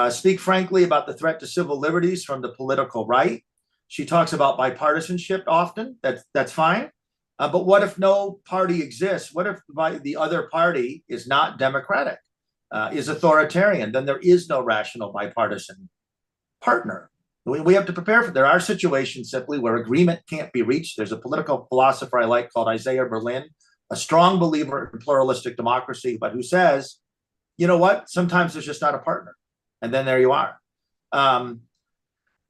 Speak frankly about the threat to civil liberties from the political right. She talks about bipartisanship often. That's fine. But what if no party exists? What if the other party is not democratic, is authoritarian? Then there is no rational bipartisan partner. We have to prepare for. There are situations simply where agreement can't be reached. There's a political philosopher I like called Isaiah Berlin, a strong believer in pluralistic democracy, but who says, you know what? Sometimes there's just not a partner. And then there you are.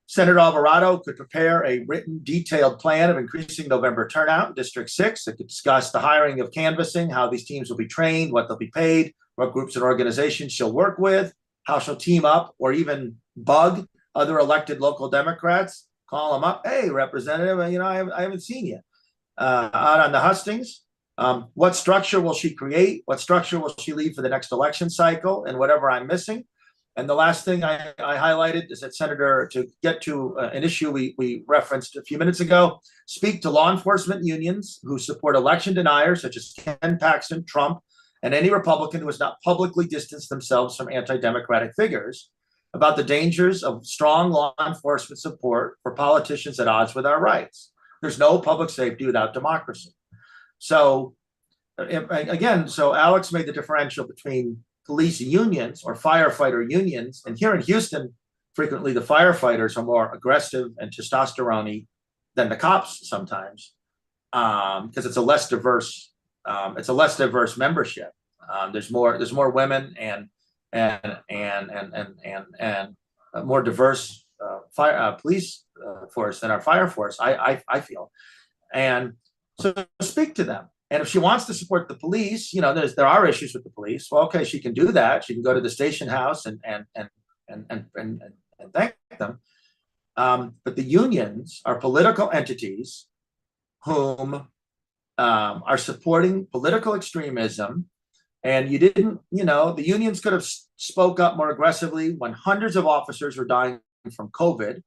Senator Alvarado could prepare a written, detailed plan of increasing November turnout in District 6. It could discuss the hiring of canvassing, how these teams will be trained, what they'll be paid, what groups and organizations she'll work with, how she'll team up or even bug other elected local Democrats, call them up. Hey, Representative, I haven't seen you out on the hustings. What structure will she create? What structure will she leave for the next election cycle and whatever I'm missing? And the last thing I highlighted is that Senator, to get to an issue we referenced a few minutes ago, speak to law enforcement unions who support election deniers such as Ken Paxton, Trump, and any Republican who has not publicly distanced themselves from anti-democratic figures about the dangers of strong law enforcement support for politicians at odds with our rights. There's no public safety without democracy. So again, Alex made the differential between police unions or firefighter unions. And here in Houston, frequently the firefighters are more aggressive and testosterone-y than the cops sometimes, because it's a less diverse membership. There's more women and more diverse police force than our fire force. I feel, and so speak to them. And if she wants to support the police, there are issues with the police. Well, okay, she can do that. She can go to the station house and thank them. But the unions are political entities whom are supporting political extremism. And the unions could have spoke up more aggressively when hundreds of officers were dying from COVID.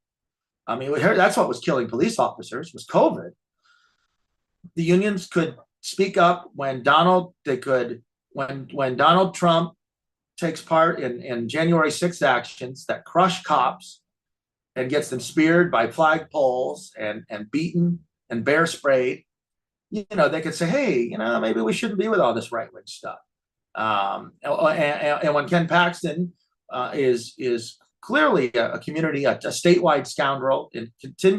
I mean, that's what was killing police officers, was COVID. The unions could speak up when Donald Trump takes part in January 6th actions that crush cops and gets them speared by flagpoles and beaten and bear sprayed. They could say, hey, maybe we shouldn't be with all this right-wing stuff. And when Ken Paxton is clearly a community, a statewide scoundrel in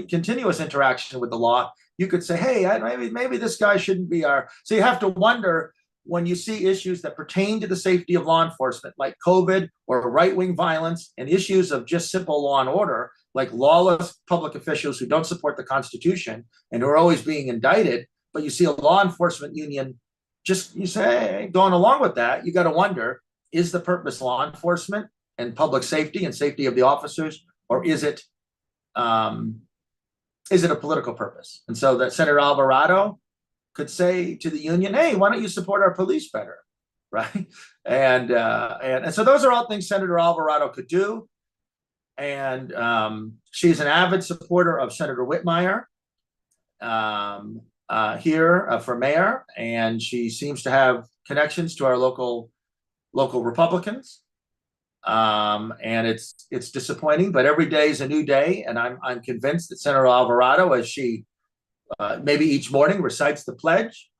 continuous interaction with the law, you could say, hey, maybe this guy shouldn't be our. So you have to wonder when you see issues that pertain to the safety of law enforcement, like COVID or right-wing violence, and issues of just simple law and order, like lawless public officials who don't support the Constitution and who are always being indicted. But you see a law enforcement union, you say, hey, going along with that, you got to wonder, is the purpose law enforcement and public safety and safety of the officers, or is it a political purpose? And so that Senator Alvarado could say to the union, hey, why don't you support our police better, right? And so those are all things Senator Alvarado could do. And she's an avid supporter of Senator Whitmire here for mayor, and she seems to have connections to our local Republicans. And it's disappointing, but every day is a new day, and I'm convinced that Senator Alvarado, as she maybe each morning recites the pledge,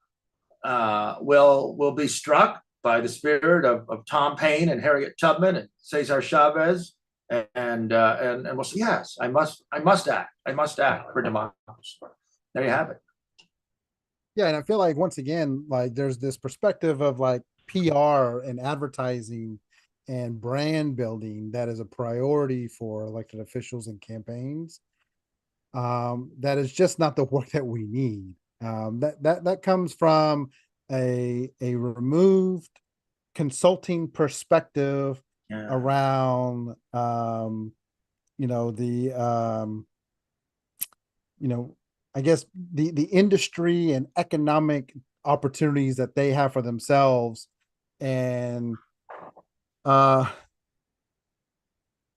will be struck by the spirit of Tom Paine and Harriet Tubman and Cesar Chavez, and we'll say, yes, I must act for democracy. There you have it. Yeah, and I feel like once again, like there's this perspective of like PR and advertising and brand building that is a priority for elected officials and campaigns. That is just not the work that we need. That comes from a removed consulting perspective Yeah, around you know the you know, I guess the industry and economic opportunities that they have for themselves, and uh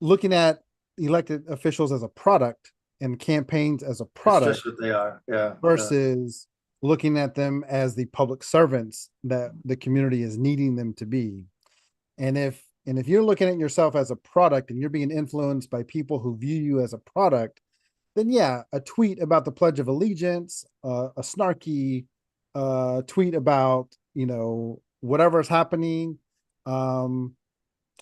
looking at elected officials as a product and campaigns as a it's just product what they are. Yeah, yeah, versus looking at them as the public servants that the community is needing them to be. And if you're looking at yourself as a product and you're being influenced by people who view you as a product, then yeah, a tweet about the Pledge of Allegiance, a snarky tweet about whatever's happening, um,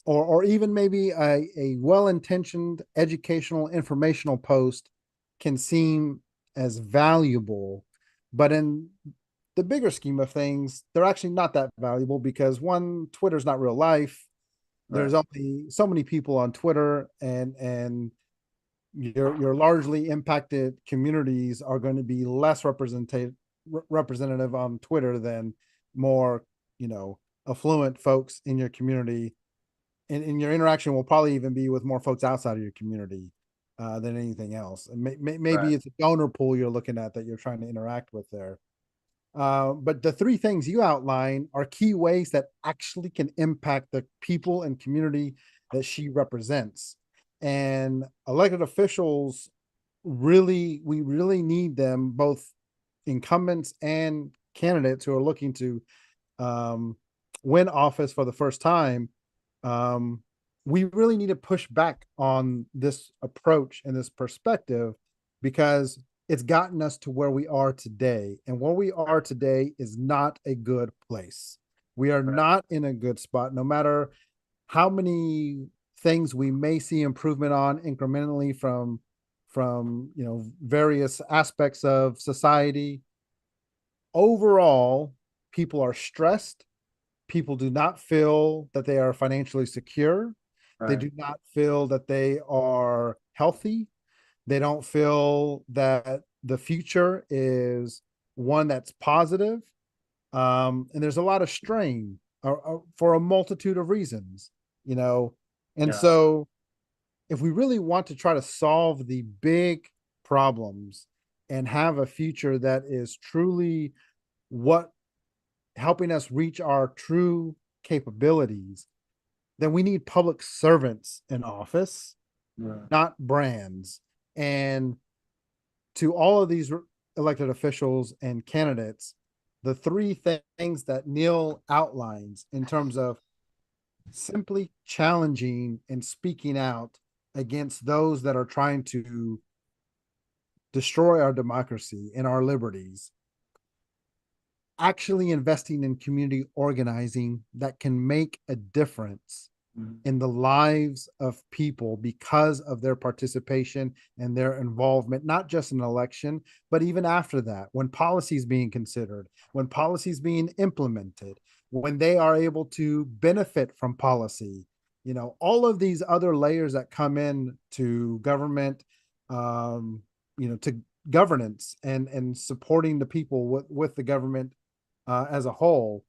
or even maybe a well-intentioned educational informational post can seem as valuable, but in the bigger scheme of things, they're actually not that valuable because one, Twitter's not real life. There's right, only so many people on Twitter, and your largely impacted communities are going to be less representative on Twitter than more, affluent folks in your community. And your interaction will probably even be with more folks outside of your community than anything else. And maybe right, it's a donor pool you're looking at that you're trying to interact with there. But the three things you outline are key ways that actually can impact the people and community that she represents. And elected officials we really need them, both incumbents and candidates who are looking to um, win office for the first time. Um, we really need to push back on this approach and this perspective because it's gotten us to where we are today. And where we are today is not a good place. We are right. not in a good spot, no matter how many things we may see improvement on incrementally from various aspects of society. Overall, people are stressed. People do not feel that they are financially secure. They Right. do not feel that they are healthy. They don't feel that the future is one that's positive. And there's a lot of strain for a multitude of reasons, you know. And Yeah. so, if we really want to try to solve the big problems and have a future that is truly what helping us reach our true capabilities, then we need public servants in office, Right. not brands. And to all of these elected officials and candidates, the three things that Neil outlines in terms of simply challenging and speaking out against those that are trying to destroy our democracy and our liberties, actually investing in community organizing that can make a difference Mhm. in the lives of people because of their participation and their involvement, not just in an election, but even after that, when policies being considered, when policies being implemented, when they are able to benefit from policy, all of these other layers that come in to government, to governance and supporting the people with the government as a whole,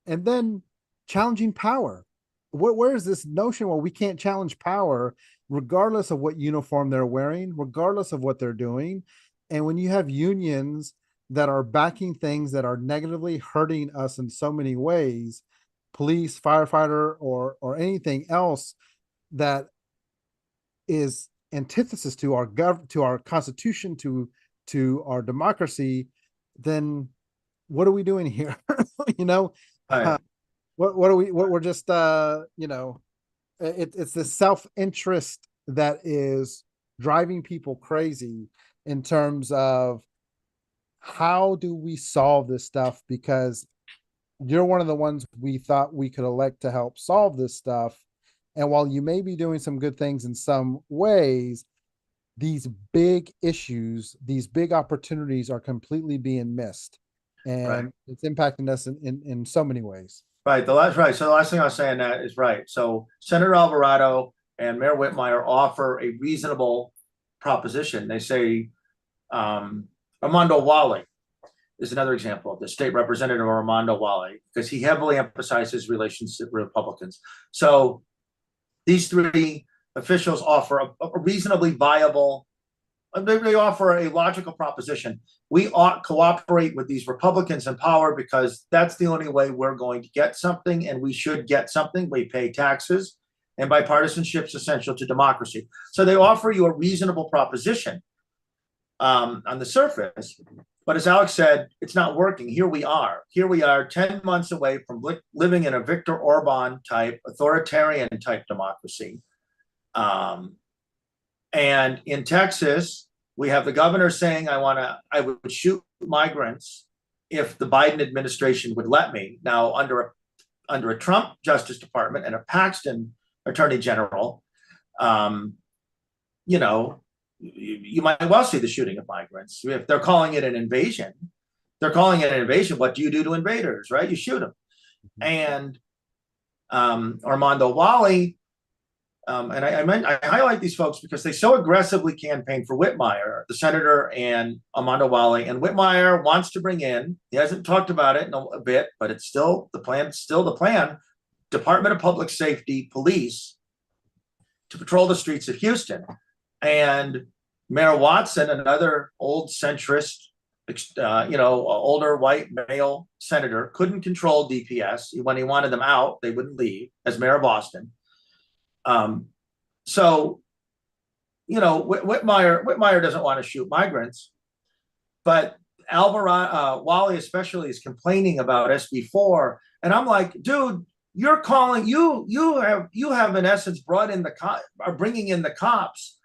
and then challenging power. Where is this notion where we can't challenge power regardless of what uniform they're wearing, regardless of what they're doing? And when you have unions that are backing things that are negatively hurting us in so many ways, police, firefighter, or anything else that is antithesis to our constitution, to our democracy, then what are we doing here? you know, uh, Right. what are we? What we're just it's the self interest that is driving people crazy in terms of how do we solve this stuff, because you're one of the ones we thought we could elect to help solve this stuff. And while you may be doing some good things in some ways, these big issues, these big opportunities are completely being missed. and it's impacting us in so many ways. Right. So the last thing I was saying that is right. So Senator Alvarado and Mayor Whitmire offer a reasonable proposition. They say Armando Wally is another example of this, State Representative Armando Wally, because he heavily emphasizes relationship with Republicans. So these three officials offer a reasonably viable, they offer a logical proposition. We ought cooperate with these Republicans in power because that's the only way we're going to get something, and we should get something. We pay taxes, and bipartisanship is essential to democracy. So they offer you a reasonable proposition on the surface. But as Alex said, it's not working. Here we are 10 months away from living in a Viktor Orban type, authoritarian type democracy. And in Texas, we have the governor saying, I would shoot migrants if the Biden administration would let me. Now, under a Trump Justice Department and a Paxton Attorney General, you might well see the shooting of migrants. If they're calling it an invasion, what do you do to invaders, right? You shoot them. And Armando Wally, and I highlight these folks because they so aggressively campaign for Whitmire, the senator, and Armando Wally. And Whitmire wants to bring in, he hasn't talked about it in a bit, but it's still the plan, Department of Public Safety police to patrol the streets of Houston. And Mayor Watson, another old centrist, older white male senator, couldn't control DPS. When he wanted them out, they wouldn't leave as mayor of Austin. So, Whitmire doesn't want to shoot migrants, but Wally especially is complaining about SB4. And I'm like, dude, you're calling, you have in essence bringing in the cops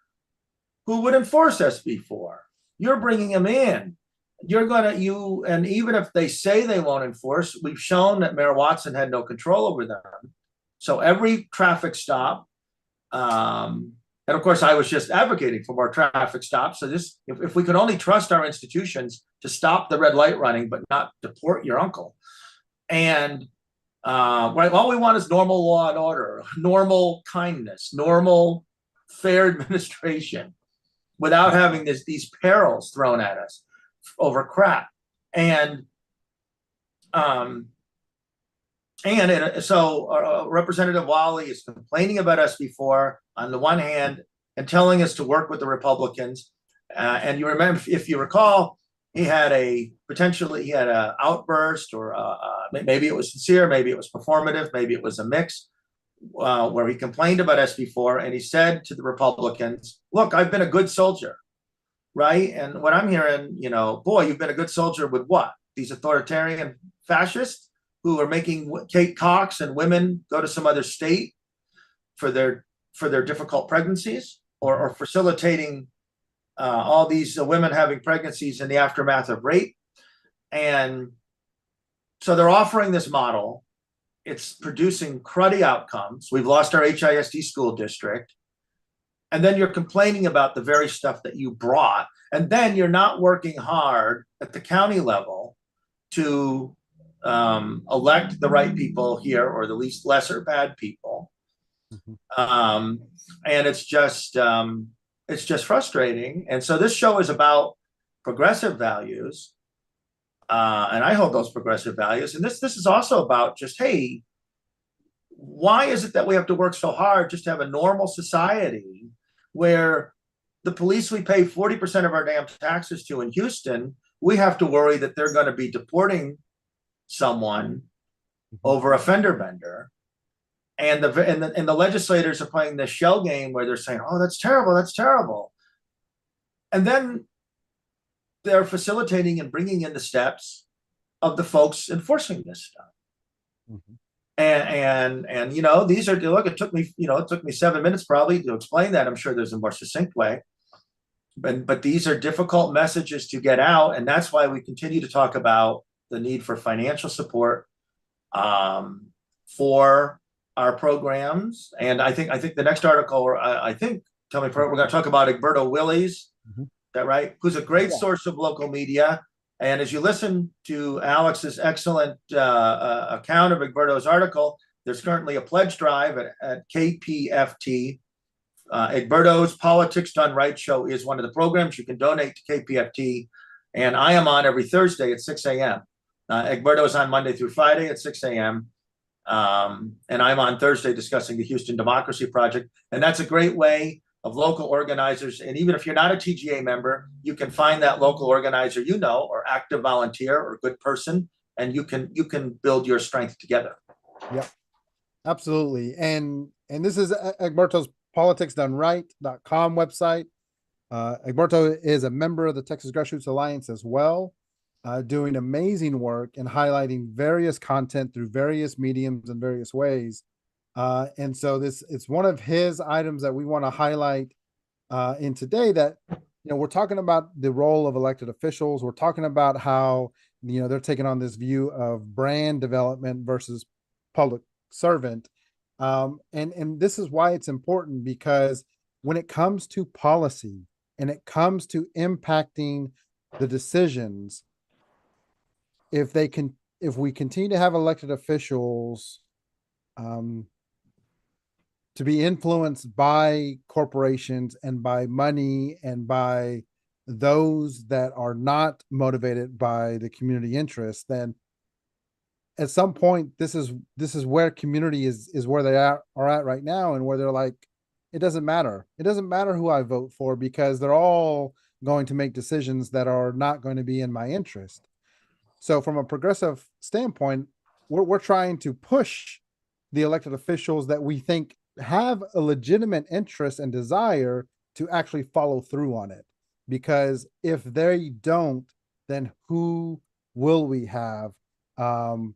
who would enforce SB4. You're bringing them in. And even if they say they won't enforce, we've shown that Mayor Watson had no control over them. So every traffic stop, and of course I was just advocating for more traffic stops. So if we could only trust our institutions to stop the red light running, but not deport your uncle. And all we want is normal law and order, normal kindness, normal fair administration, without having these perils thrown at us over crap. And so Representative Wally is complaining about us on the one hand and telling us to work with the Republicans. And you remember, if you recall, he had an outburst, or maybe it was sincere, maybe it was performative, maybe it was a mix, where he complained about SB4, and he said to the Republicans, look, I've been a good soldier, right? And what I'm hearing, boy, you've been a good soldier with what? These authoritarian fascists who are making Kate Cox and women go to some other state for their difficult pregnancies, or facilitating all these women having pregnancies in the aftermath of rape. And so they're offering this model. It's producing cruddy outcomes. We've lost our HISD school district. And then you're complaining about the very stuff that you brought. And then you're not working hard at the county level to elect the right people here, or the least lesser bad people. And it's just frustrating. And so this show is about progressive values. And I hold those progressive values. And this is also about just, hey, why is it that we have to work so hard just to have a normal society where the police we pay 40% of our damn taxes to in Houston, we have to worry that they're going to be deporting someone over a fender bender. And the legislators are playing this shell game where they're saying, oh, that's terrible, that's terrible. And then they're facilitating and bringing in the steps of the folks enforcing this stuff. And these are, look, it took me 7 minutes probably to explain that. I'm sure there's a more succinct way, but these are difficult messages to get out. And that's why we continue to talk about the need for financial support for our programs. And I think the next article, we're going to talk about Egberto Willies, is that right? Who's a great source of local media. And as you listen to Alex's excellent account of Egberto's article, there's currently a pledge drive at KPFT. Egberto's Politics Done Right show is one of the programs you can donate to KPFT. And I am on every Thursday at 6 a.m. Egberto's on Monday through Friday at 6 a.m. And I'm on Thursday discussing the Houston Democracy Project. And that's a great way of local organizers. And even if you're not a TGA member, you can find that local organizer you know, or active volunteer or good person, and you can build your strength together. Yep, absolutely. And this is Egberto's politicsdoneright.com website. Egberto is a member of the Texas Grassroots Alliance as well, doing amazing work and highlighting various content through various mediums and various ways. And so it's one of his items that we want to highlight in today, that, we're talking about the role of elected officials. We're talking about how, they're taking on this view of brand development versus public servant. And this is why it's important, because when it comes to policy and it comes to impacting the decisions, if we continue to have elected officials to be influenced by corporations and by money and by those that are not motivated by the community interest, then at some point this is where community is where they are at right now, and where they're like, it doesn't matter who I vote for, because they're all going to make decisions that are not going to be in my interest. So from a progressive standpoint, we're trying to push the elected officials that we think have a legitimate interest and desire to actually follow through on it. Because if they don't, then who will we have? And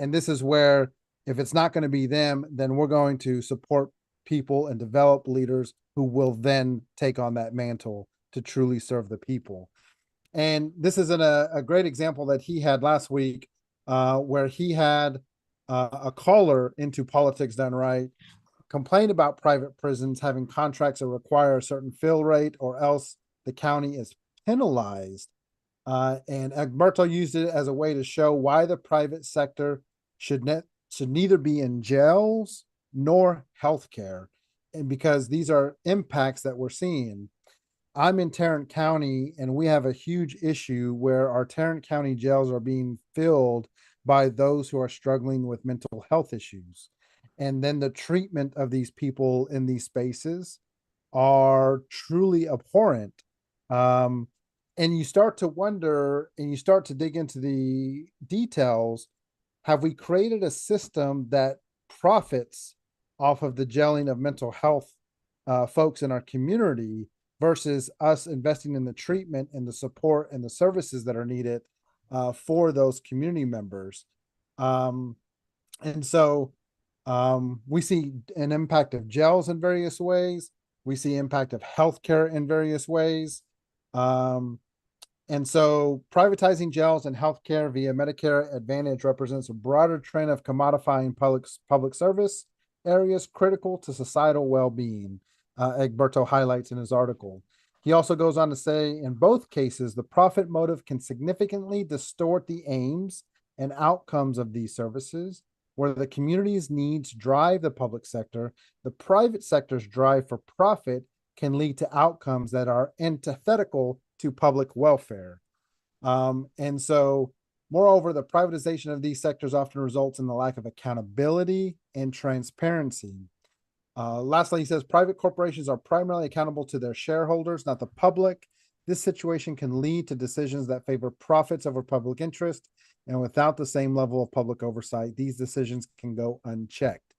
this is where, if it's not going to be them, then we're going to support people and develop leaders who will then take on that mantle to truly serve the people. And this is a great example that he had last week, where he had a caller into Politics Done Right complain about private prisons having contracts that require a certain fill rate, or else the county is penalized. And Egberto used it as a way to show why the private sector should neither be in jails nor healthcare, and because these are impacts that we're seeing. I'm in Tarrant County, and we have a huge issue where our Tarrant County jails are being filled by those who are struggling with mental health issues. And then the treatment of these people in these spaces are truly abhorrent. And you start to wonder, and you start to dig into the details. Have we created a system that profits off of the gelling of mental health folks in our community, versus us investing in the treatment and the support and the services that are needed for those community members? And so we see an impact of jails in various ways. We see impact of healthcare in various ways. And so privatizing jails and healthcare via Medicare Advantage represents a broader trend of commodifying public service areas critical to societal well-being, Egberto highlights in his article. He also goes on to say, in both cases, the profit motive can significantly distort the aims and outcomes of these services. Where the community's needs drive the public sector, the private sector's drive for profit can lead to outcomes that are antithetical to public welfare. And so, moreover, the privatization of these sectors often results in the lack of accountability and transparency. Lastly, he says private corporations are primarily accountable to their shareholders, not the public. This situation can lead to decisions that favor profits over public interest, and without the same level of public oversight, these decisions can go unchecked.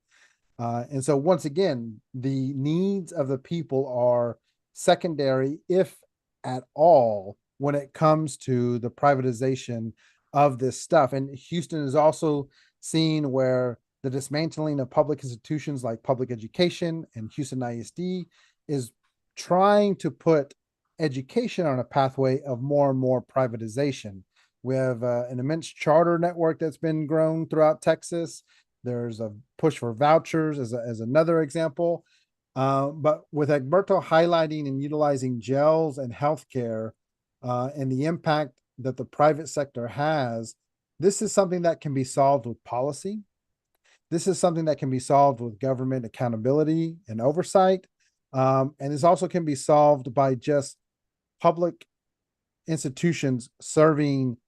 And so once again, the needs of the people are secondary, if at all, when it comes to the privatization of this stuff. And Houston is also seen where the dismantling of public institutions like public education and Houston ISD is trying to put education on a pathway of more and more privatization. We have an immense charter network that's been grown throughout Texas. There's a push for vouchers as another example. But with Egberto highlighting and utilizing jails and healthcare and the impact that the private sector has, this is something that can be solved with policy. This is something that can be solved with government accountability and oversight. And this also can be solved by just public institutions serving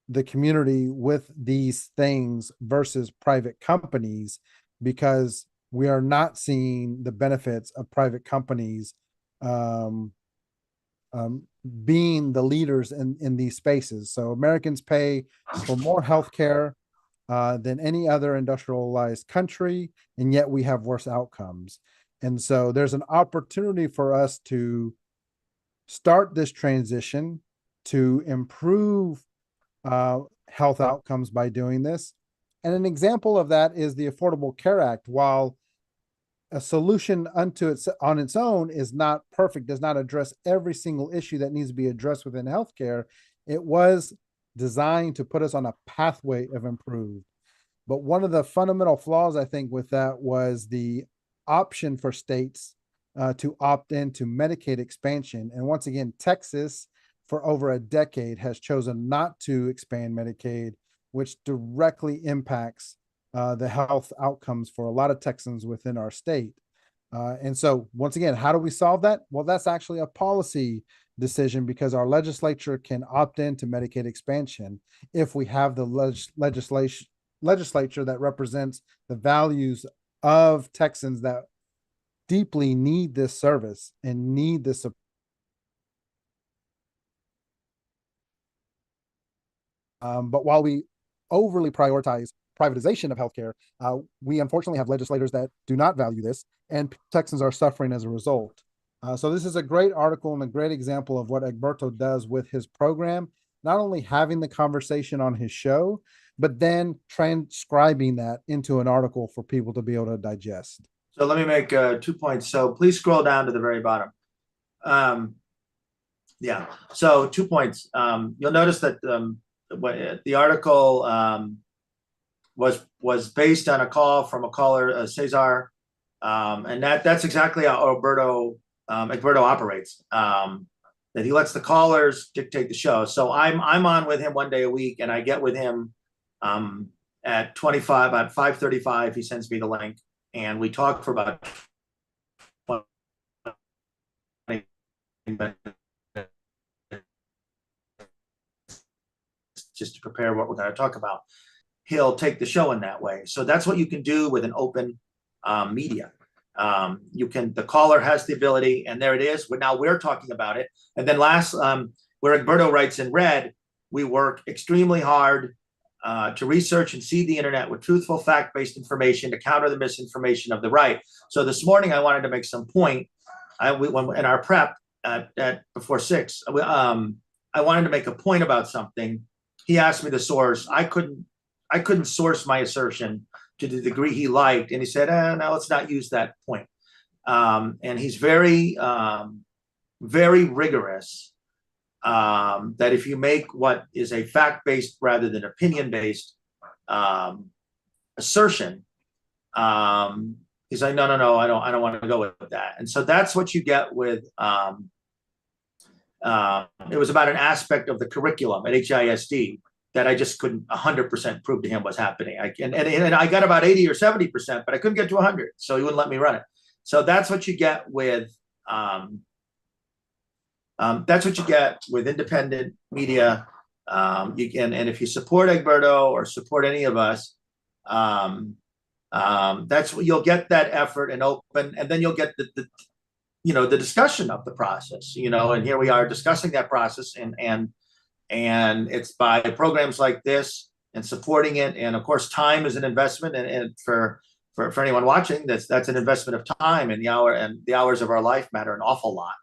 the community with these things versus private companies, because we are not seeing the benefits of private companies being the leaders in these spaces. So Americans pay for more healthcare than any other industrialized country, and yet we have worse outcomes. And so there's an opportunity for us to start this transition to improve health outcomes by doing this. And an example of that is the Affordable Care Act. While a solution unto its on its own is not perfect, does not address every single issue that needs to be addressed within healthcare, it was designed to put us on a pathway of improved. But one of the fundamental flaws, I think, with that was the option for states to opt into Medicaid expansion. And once again, Texas, for over a decade, has chosen not to expand Medicaid, which directly impacts the health outcomes for a lot of Texans within our state. And so, once again, how do we solve that? Well, that's actually a policy decision, because our legislature can opt into Medicaid expansion if we have the legislature that represents the values of Texans that deeply need this service and need this support. But while we overly prioritize privatization of healthcare, we unfortunately have legislators that do not value this, and Texans are suffering as a result. So this is a great article and a great example of what Egberto does with his program, not only having the conversation on his show, but then transcribing that into an article for people to be able to digest. So let me make 2 points. So please scroll down to the very bottom. Yeah, so 2 points. You'll notice that the article was based on a call from a caller, Cesar, and that's exactly how Egberto operates. That he lets the callers dictate the show. So I'm on with him one day a week, and I get with him at 5:35. He sends me the link, and we talk for about 20 minutes just to prepare what we're going to talk about. He'll take the show in that way. So that's what you can do with an open media. The caller has the ability, and there it is. Now we're talking about it. And then last, where Egberto writes in red, we work extremely hard to research and seed the internet with truthful, fact-based information to counter the misinformation of the right. So this morning I wanted to make some point. In our prep at before 6, I wanted to make a point about something. He asked me the source. I couldn't source my assertion to the degree he liked, and he said, "No, let's not use that point." And he's very, very rigorous. That if you make what is a fact-based rather than opinion-based assertion, he's like, no, I don't want to go with that. And so that's what you get with. It was about an aspect of the curriculum at HISD that I just couldn't 100% prove to him was happening. And I got about 80 or 70%, but I couldn't get to 100, so he wouldn't let me run it. So that's what you get with independent media. And if you support Egberto or support any of us, that's what you'll get, that effort and open, and then you'll get the discussion of the process, and here we are discussing that process, and it's by programs like this and supporting it. And of course, time is an investment, and for anyone watching, that's an investment of time, and the hours of our life matter an awful lot.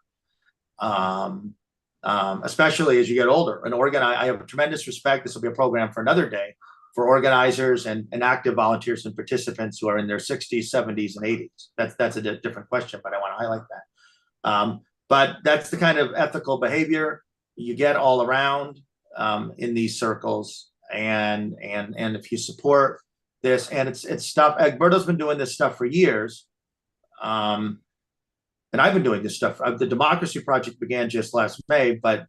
Especially as you get older. And I have a tremendous respect. This will be a program for another day, for organizers and active volunteers and participants who are in their 60s, 70s, and 80s. That's a different question, but I want to highlight that. But that's the kind of ethical behavior you get all around in these circles. And if you support this, and it's stuff, Egberto's been doing this stuff for years. And I've been doing this stuff. The Democracy Project began just last May, but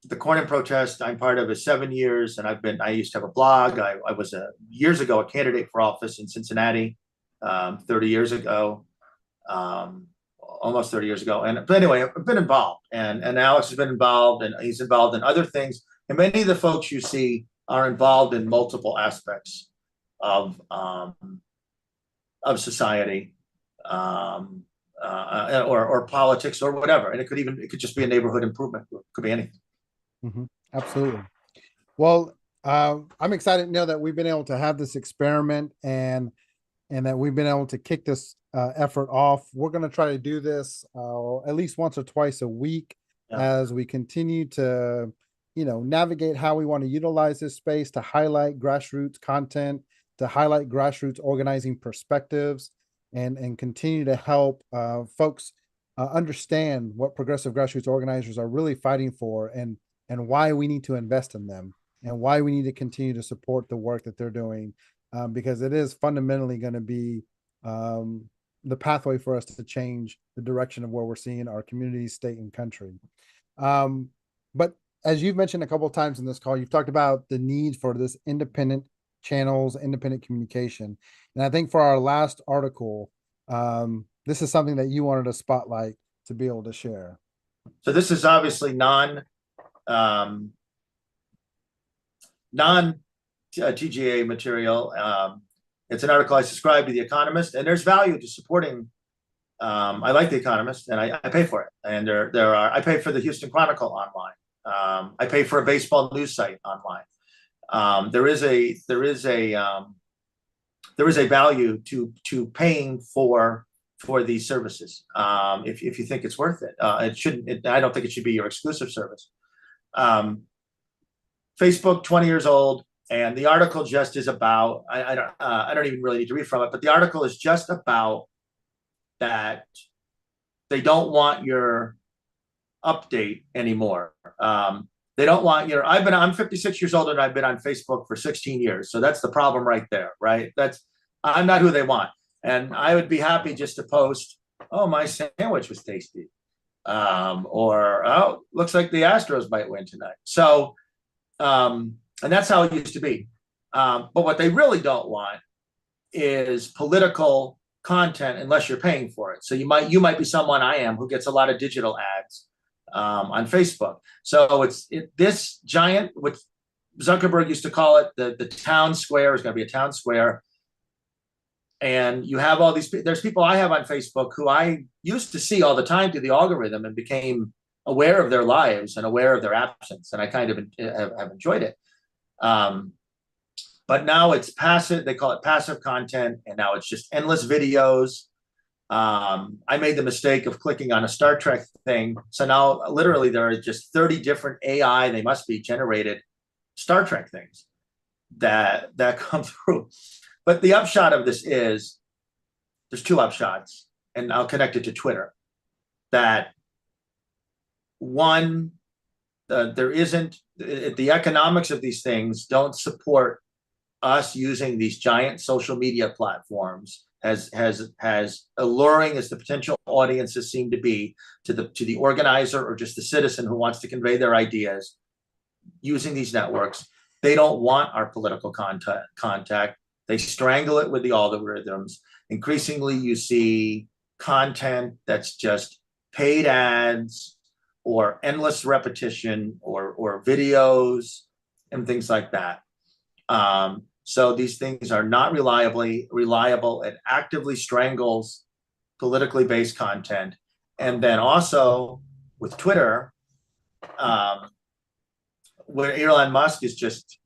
the Cornyn protest I'm part of is 7 years, and I used to have a blog. I was years ago a candidate for office in Cincinnati, 30 years ago, almost 30 years ago. But anyway, I've been involved, and Alex has been involved, and he's involved in other things. And many of the folks you see are involved in multiple aspects of society, or politics or whatever. And it could just be a neighborhood improvement. It could be anything. Absolutely. Well, I'm excited to know that we've been able to have this experiment and that we've been able to kick this effort off. We're going to try to do this at least once or twice a week as we continue to, navigate how we want to utilize this space to highlight grassroots content, to highlight grassroots organizing perspectives, and continue to help folks understand what progressive grassroots organizers are really fighting for, and why we need to invest in them, and why we need to continue to support the work that they're doing, because it is fundamentally going to be the pathway for us to change the direction of where we're seeing our community, state, and country. But as you've mentioned a couple of times in this call, you've talked about the need for this independent channels, independent communication. And I think for our last article, this is something that you wanted to spotlight to be able to share. So this is obviously non TGA material. It's an article I subscribe to The Economist, and there's value to supporting. I like The Economist, and I pay for it. And I pay for the Houston Chronicle online. I pay for a baseball news site online. There is a value to paying for these services. If you think it's worth it, it shouldn't. I don't think it should be your exclusive service. Facebook, 20 years old, and the article just is about. I don't even really need to read from it, but the article is just about that they don't want your update anymore. They don't want your. I'm 56 years old, and I've been on Facebook for 16 years. So that's the problem right there, right? I'm not who they want. And I would be happy just to post, oh, my sandwich was tasty. Or, oh, looks like the Astros might win tonight. So, and that's how it used to be. But what they really don't want is political content unless you're paying for it. So you might be someone I am who gets a lot of digital ads on Facebook. So this giant, what Zuckerberg used to call it, the town square is going to be a town square. And you have all these, there's people I have on Facebook who I used to see all the time through the algorithm and became aware of their lives and aware of their absence. And I kind of have enjoyed it. But now it's passive, they call it passive content. And now it's just endless videos. I made the mistake of clicking on a Star Trek thing. So now literally there are just 30 different AI, they must be generated Star Trek things that come through. But the upshot of this is, there's two upshots, and I'll connect it to Twitter. That one, there isn't, the economics of these things don't support us using these giant social media platforms as alluring as the potential audiences seem to be to the organizer or just the citizen who wants to convey their ideas using these networks. They don't want our political contact. They strangle it with the algorithms. Increasingly, you see content that's just paid ads or endless repetition or videos and things like that. So these things are not reliable. It actively strangles politically based content. And then also with Twitter, where Elon Musk is just,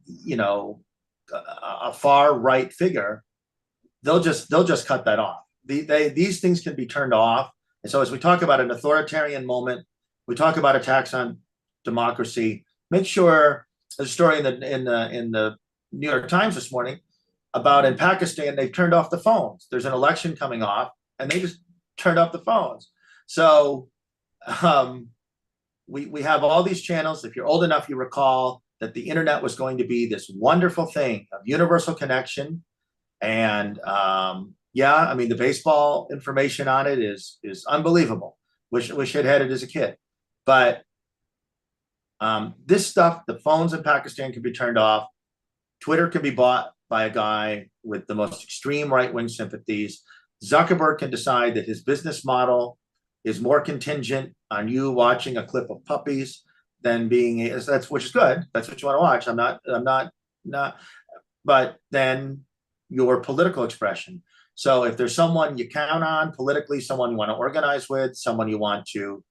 a far right figure, they'll just cut that off. These things can be turned off. And so as we talk about an authoritarian moment, we talk about attacks on democracy. Make sure there's a story in the New York Times this morning about in Pakistan, they've turned off the phones. There's an election coming off, and they just turned off the phones. So we have all these channels. If you're old enough, you recall that the internet was going to be this wonderful thing of universal connection. And the baseball information on it is unbelievable. Wish I'd had it as a kid. But This stuff, the phones in Pakistan can be turned off. Twitter can be bought by a guy with the most extreme right-wing sympathies. Zuckerberg can decide that his business model is more contingent on you watching a clip of puppies than being that's, which is good. That's what you want to watch. I'm not, but then your political expression. So if there's someone you count on politically, someone you want to organize with, someone you want to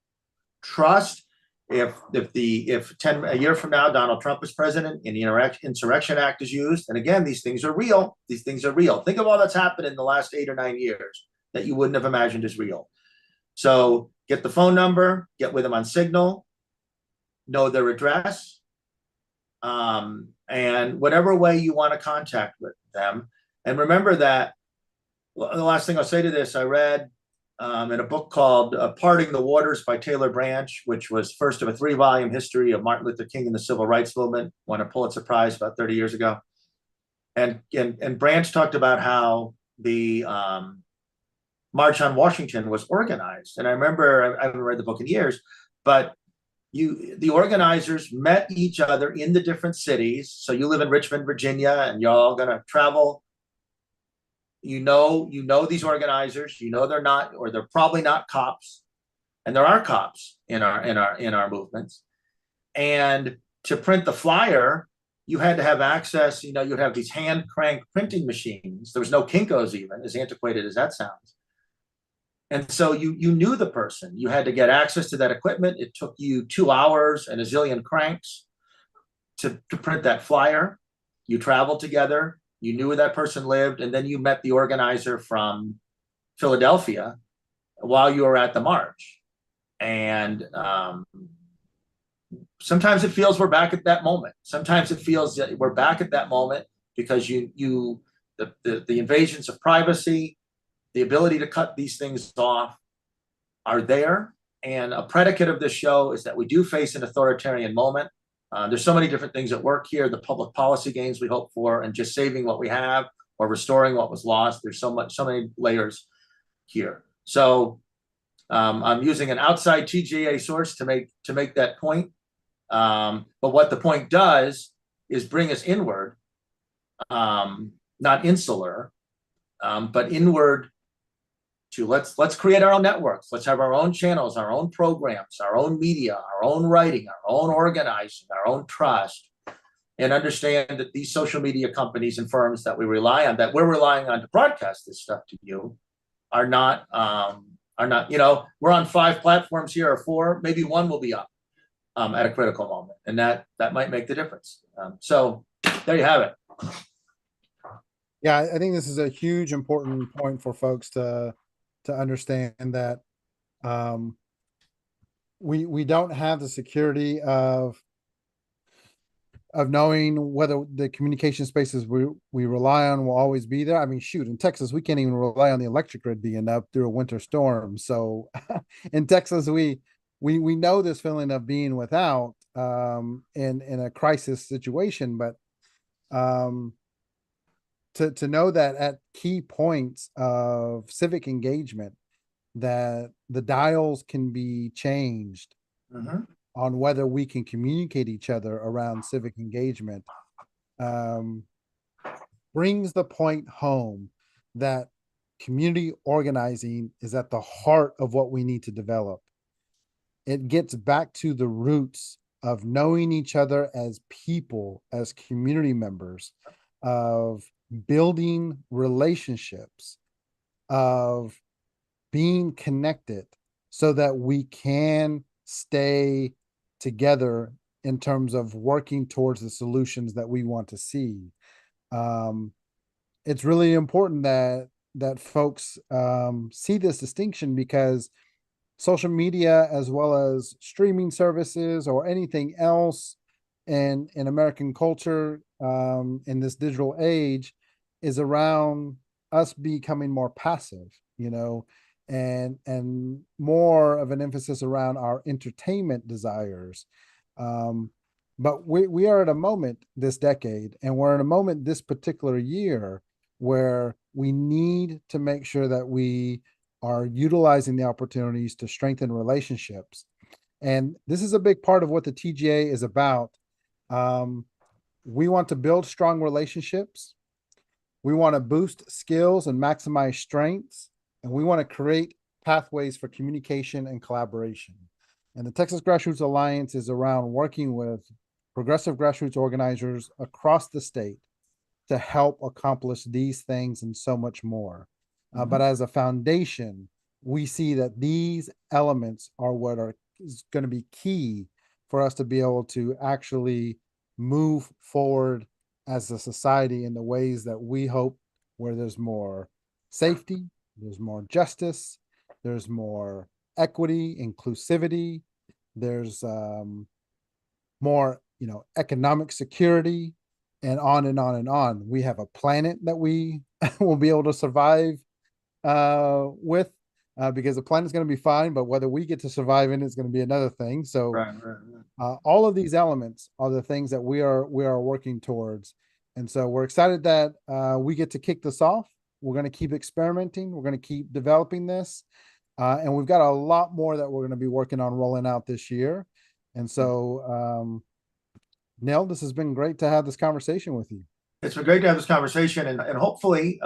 trust, if a year from now Donald Trump is president and the Insurrection Act is used, and again, these things are real. These things are real. Think of all that's happened in the last 8 or 9 years that you wouldn't have imagined is real. So get the phone number, get with them on Signal, know their address, and whatever way you want to contact with them. And remember that, well, the last thing I'll say to this, I read in a book called Parting the Waters by Taylor Branch, which was first of a 3-volume history of Martin Luther King and the Civil Rights Movement, won a Pulitzer Prize about 30 years ago. And Branch talked about how the March on Washington was organized. And I remember, I haven't read the book in years, but the organizers met each other in the different cities. So you live in Richmond, Virginia, and you're all going to travel. You know these organizers. They're not, or they're probably not cops, and there are cops in our movements. And to print the flyer, you had to have access. You'd have these hand crank printing machines. There was no Kinkos, even as antiquated as that sounds. And so you knew the person. You had to get access to that equipment. It took you 2 hours and a zillion cranks to print that flyer. You traveled together. You knew where that person lived, and then you met the organizer from Philadelphia while you were at the march. And sometimes it feels we're back at that moment. Sometimes it feels that we're back at that moment because the invasions of privacy, the ability to cut these things off are there. And a predicate of this show is that we do face an authoritarian moment. There's so many different things at work here, the public policy gains we hope for, and just saving what we have or restoring what was lost. There's so many layers here. So I'm using an outside TGA source to make that point. But what the point does is bring us inward, not insular, but inward to let's create our own networks. Let's have our own channels, our own programs, our own media, our own writing, our own organizing, our own trust, and understand that these social media companies and firms that we're relying on to broadcast this stuff to you are not, we're on 5 platforms here, or 4, maybe 1 will be up at a critical moment, and that might make the difference. So there you have it. Yeah, I think this is a huge important point for folks to understand that we don't have the security of knowing whether the communication spaces we rely on will always be there. I mean, shoot, in Texas, we can't even rely on the electric grid being up through a winter storm. So in Texas, we know this feeling of being without in a crisis situation, but to know that at key points of civic engagement, that the dials can be changed on whether we can communicate each other around civic engagement, brings the point home that community organizing is at the heart of what we need to develop. It gets back to the roots of knowing each other as people, as community members, of building relationships, of being connected so that we can stay together in terms of working towards the solutions that we want to see. It's really important that folks see this distinction, because social media, as well as streaming services or anything else in American culture in this digital age, is around us becoming more passive, and more of an emphasis around our entertainment desires. But we are at a moment this decade, and we're in a moment this particular year, where we need to make sure that we are utilizing the opportunities to strengthen relationships. And this is a big part of what the TGA is about. We want to build strong relationships. We want to boost skills and maximize strengths. And we want to create pathways for communication and collaboration. And the Texas Grassroots Alliance is around working with progressive grassroots organizers across the state to help accomplish these things and so much more. But as a foundation, we see that these elements are what is going to be key for us to be able to actually move forward as a society in the ways that we hope, where there's more safety, there's more justice, there's more equity, inclusivity, there's more, economic security, and on and on and on. We have a planet that we will be able to survive with, because the planet's going to be fine, but whether we get to survive in it is going to be another thing. So Right. all of these elements are the things that we are working towards. And so we're excited that we get to kick this off. We're going to keep experimenting. We're going to keep developing this. And we've got a lot more that we're going to be working on rolling out this year. And so, Nell, this has been great to have this conversation with you. It's been great to have this conversation, and hopefully,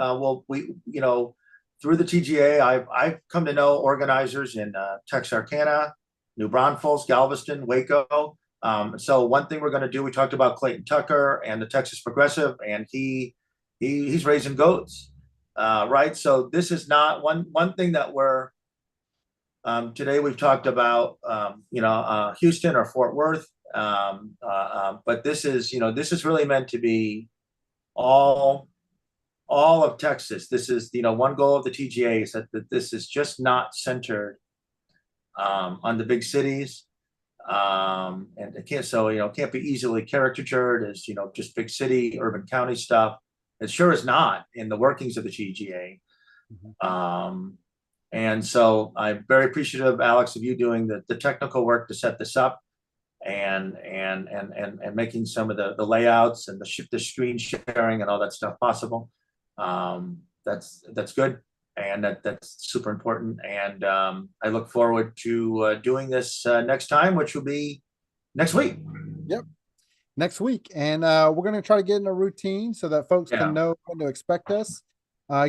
through the TGA, I've come to know organizers in Texarkana, New Braunfels, Galveston, Waco. So one thing we're going to do, we talked about Clayton Tucker and the Texas Progressive, and he's raising goats, right? So this is not one thing that we're today. We've talked about Houston or Fort Worth, but this is really meant to be all of Texas. This is, one goal of the TGA is that this is just not centered on the big cities. And it can't be easily caricatured as, just big city, urban county stuff. It sure is not in the workings of the TGA. And so I'm very appreciative, Alex, of you doing the technical work to set this up, and making some of the layouts and the screen sharing and all that stuff possible. That's good, and that's super important. And I look forward to doing this next time, which will be next week. Yep, next week. And we're going to try to get in a routine so that folks can know when to expect us.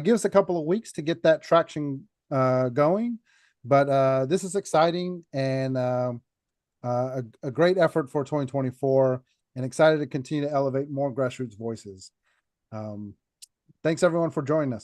Give us a couple of weeks to get that traction going. But this is exciting, and a great effort for 2024, and excited to continue to elevate more grassroots voices. Thanks everyone for joining us.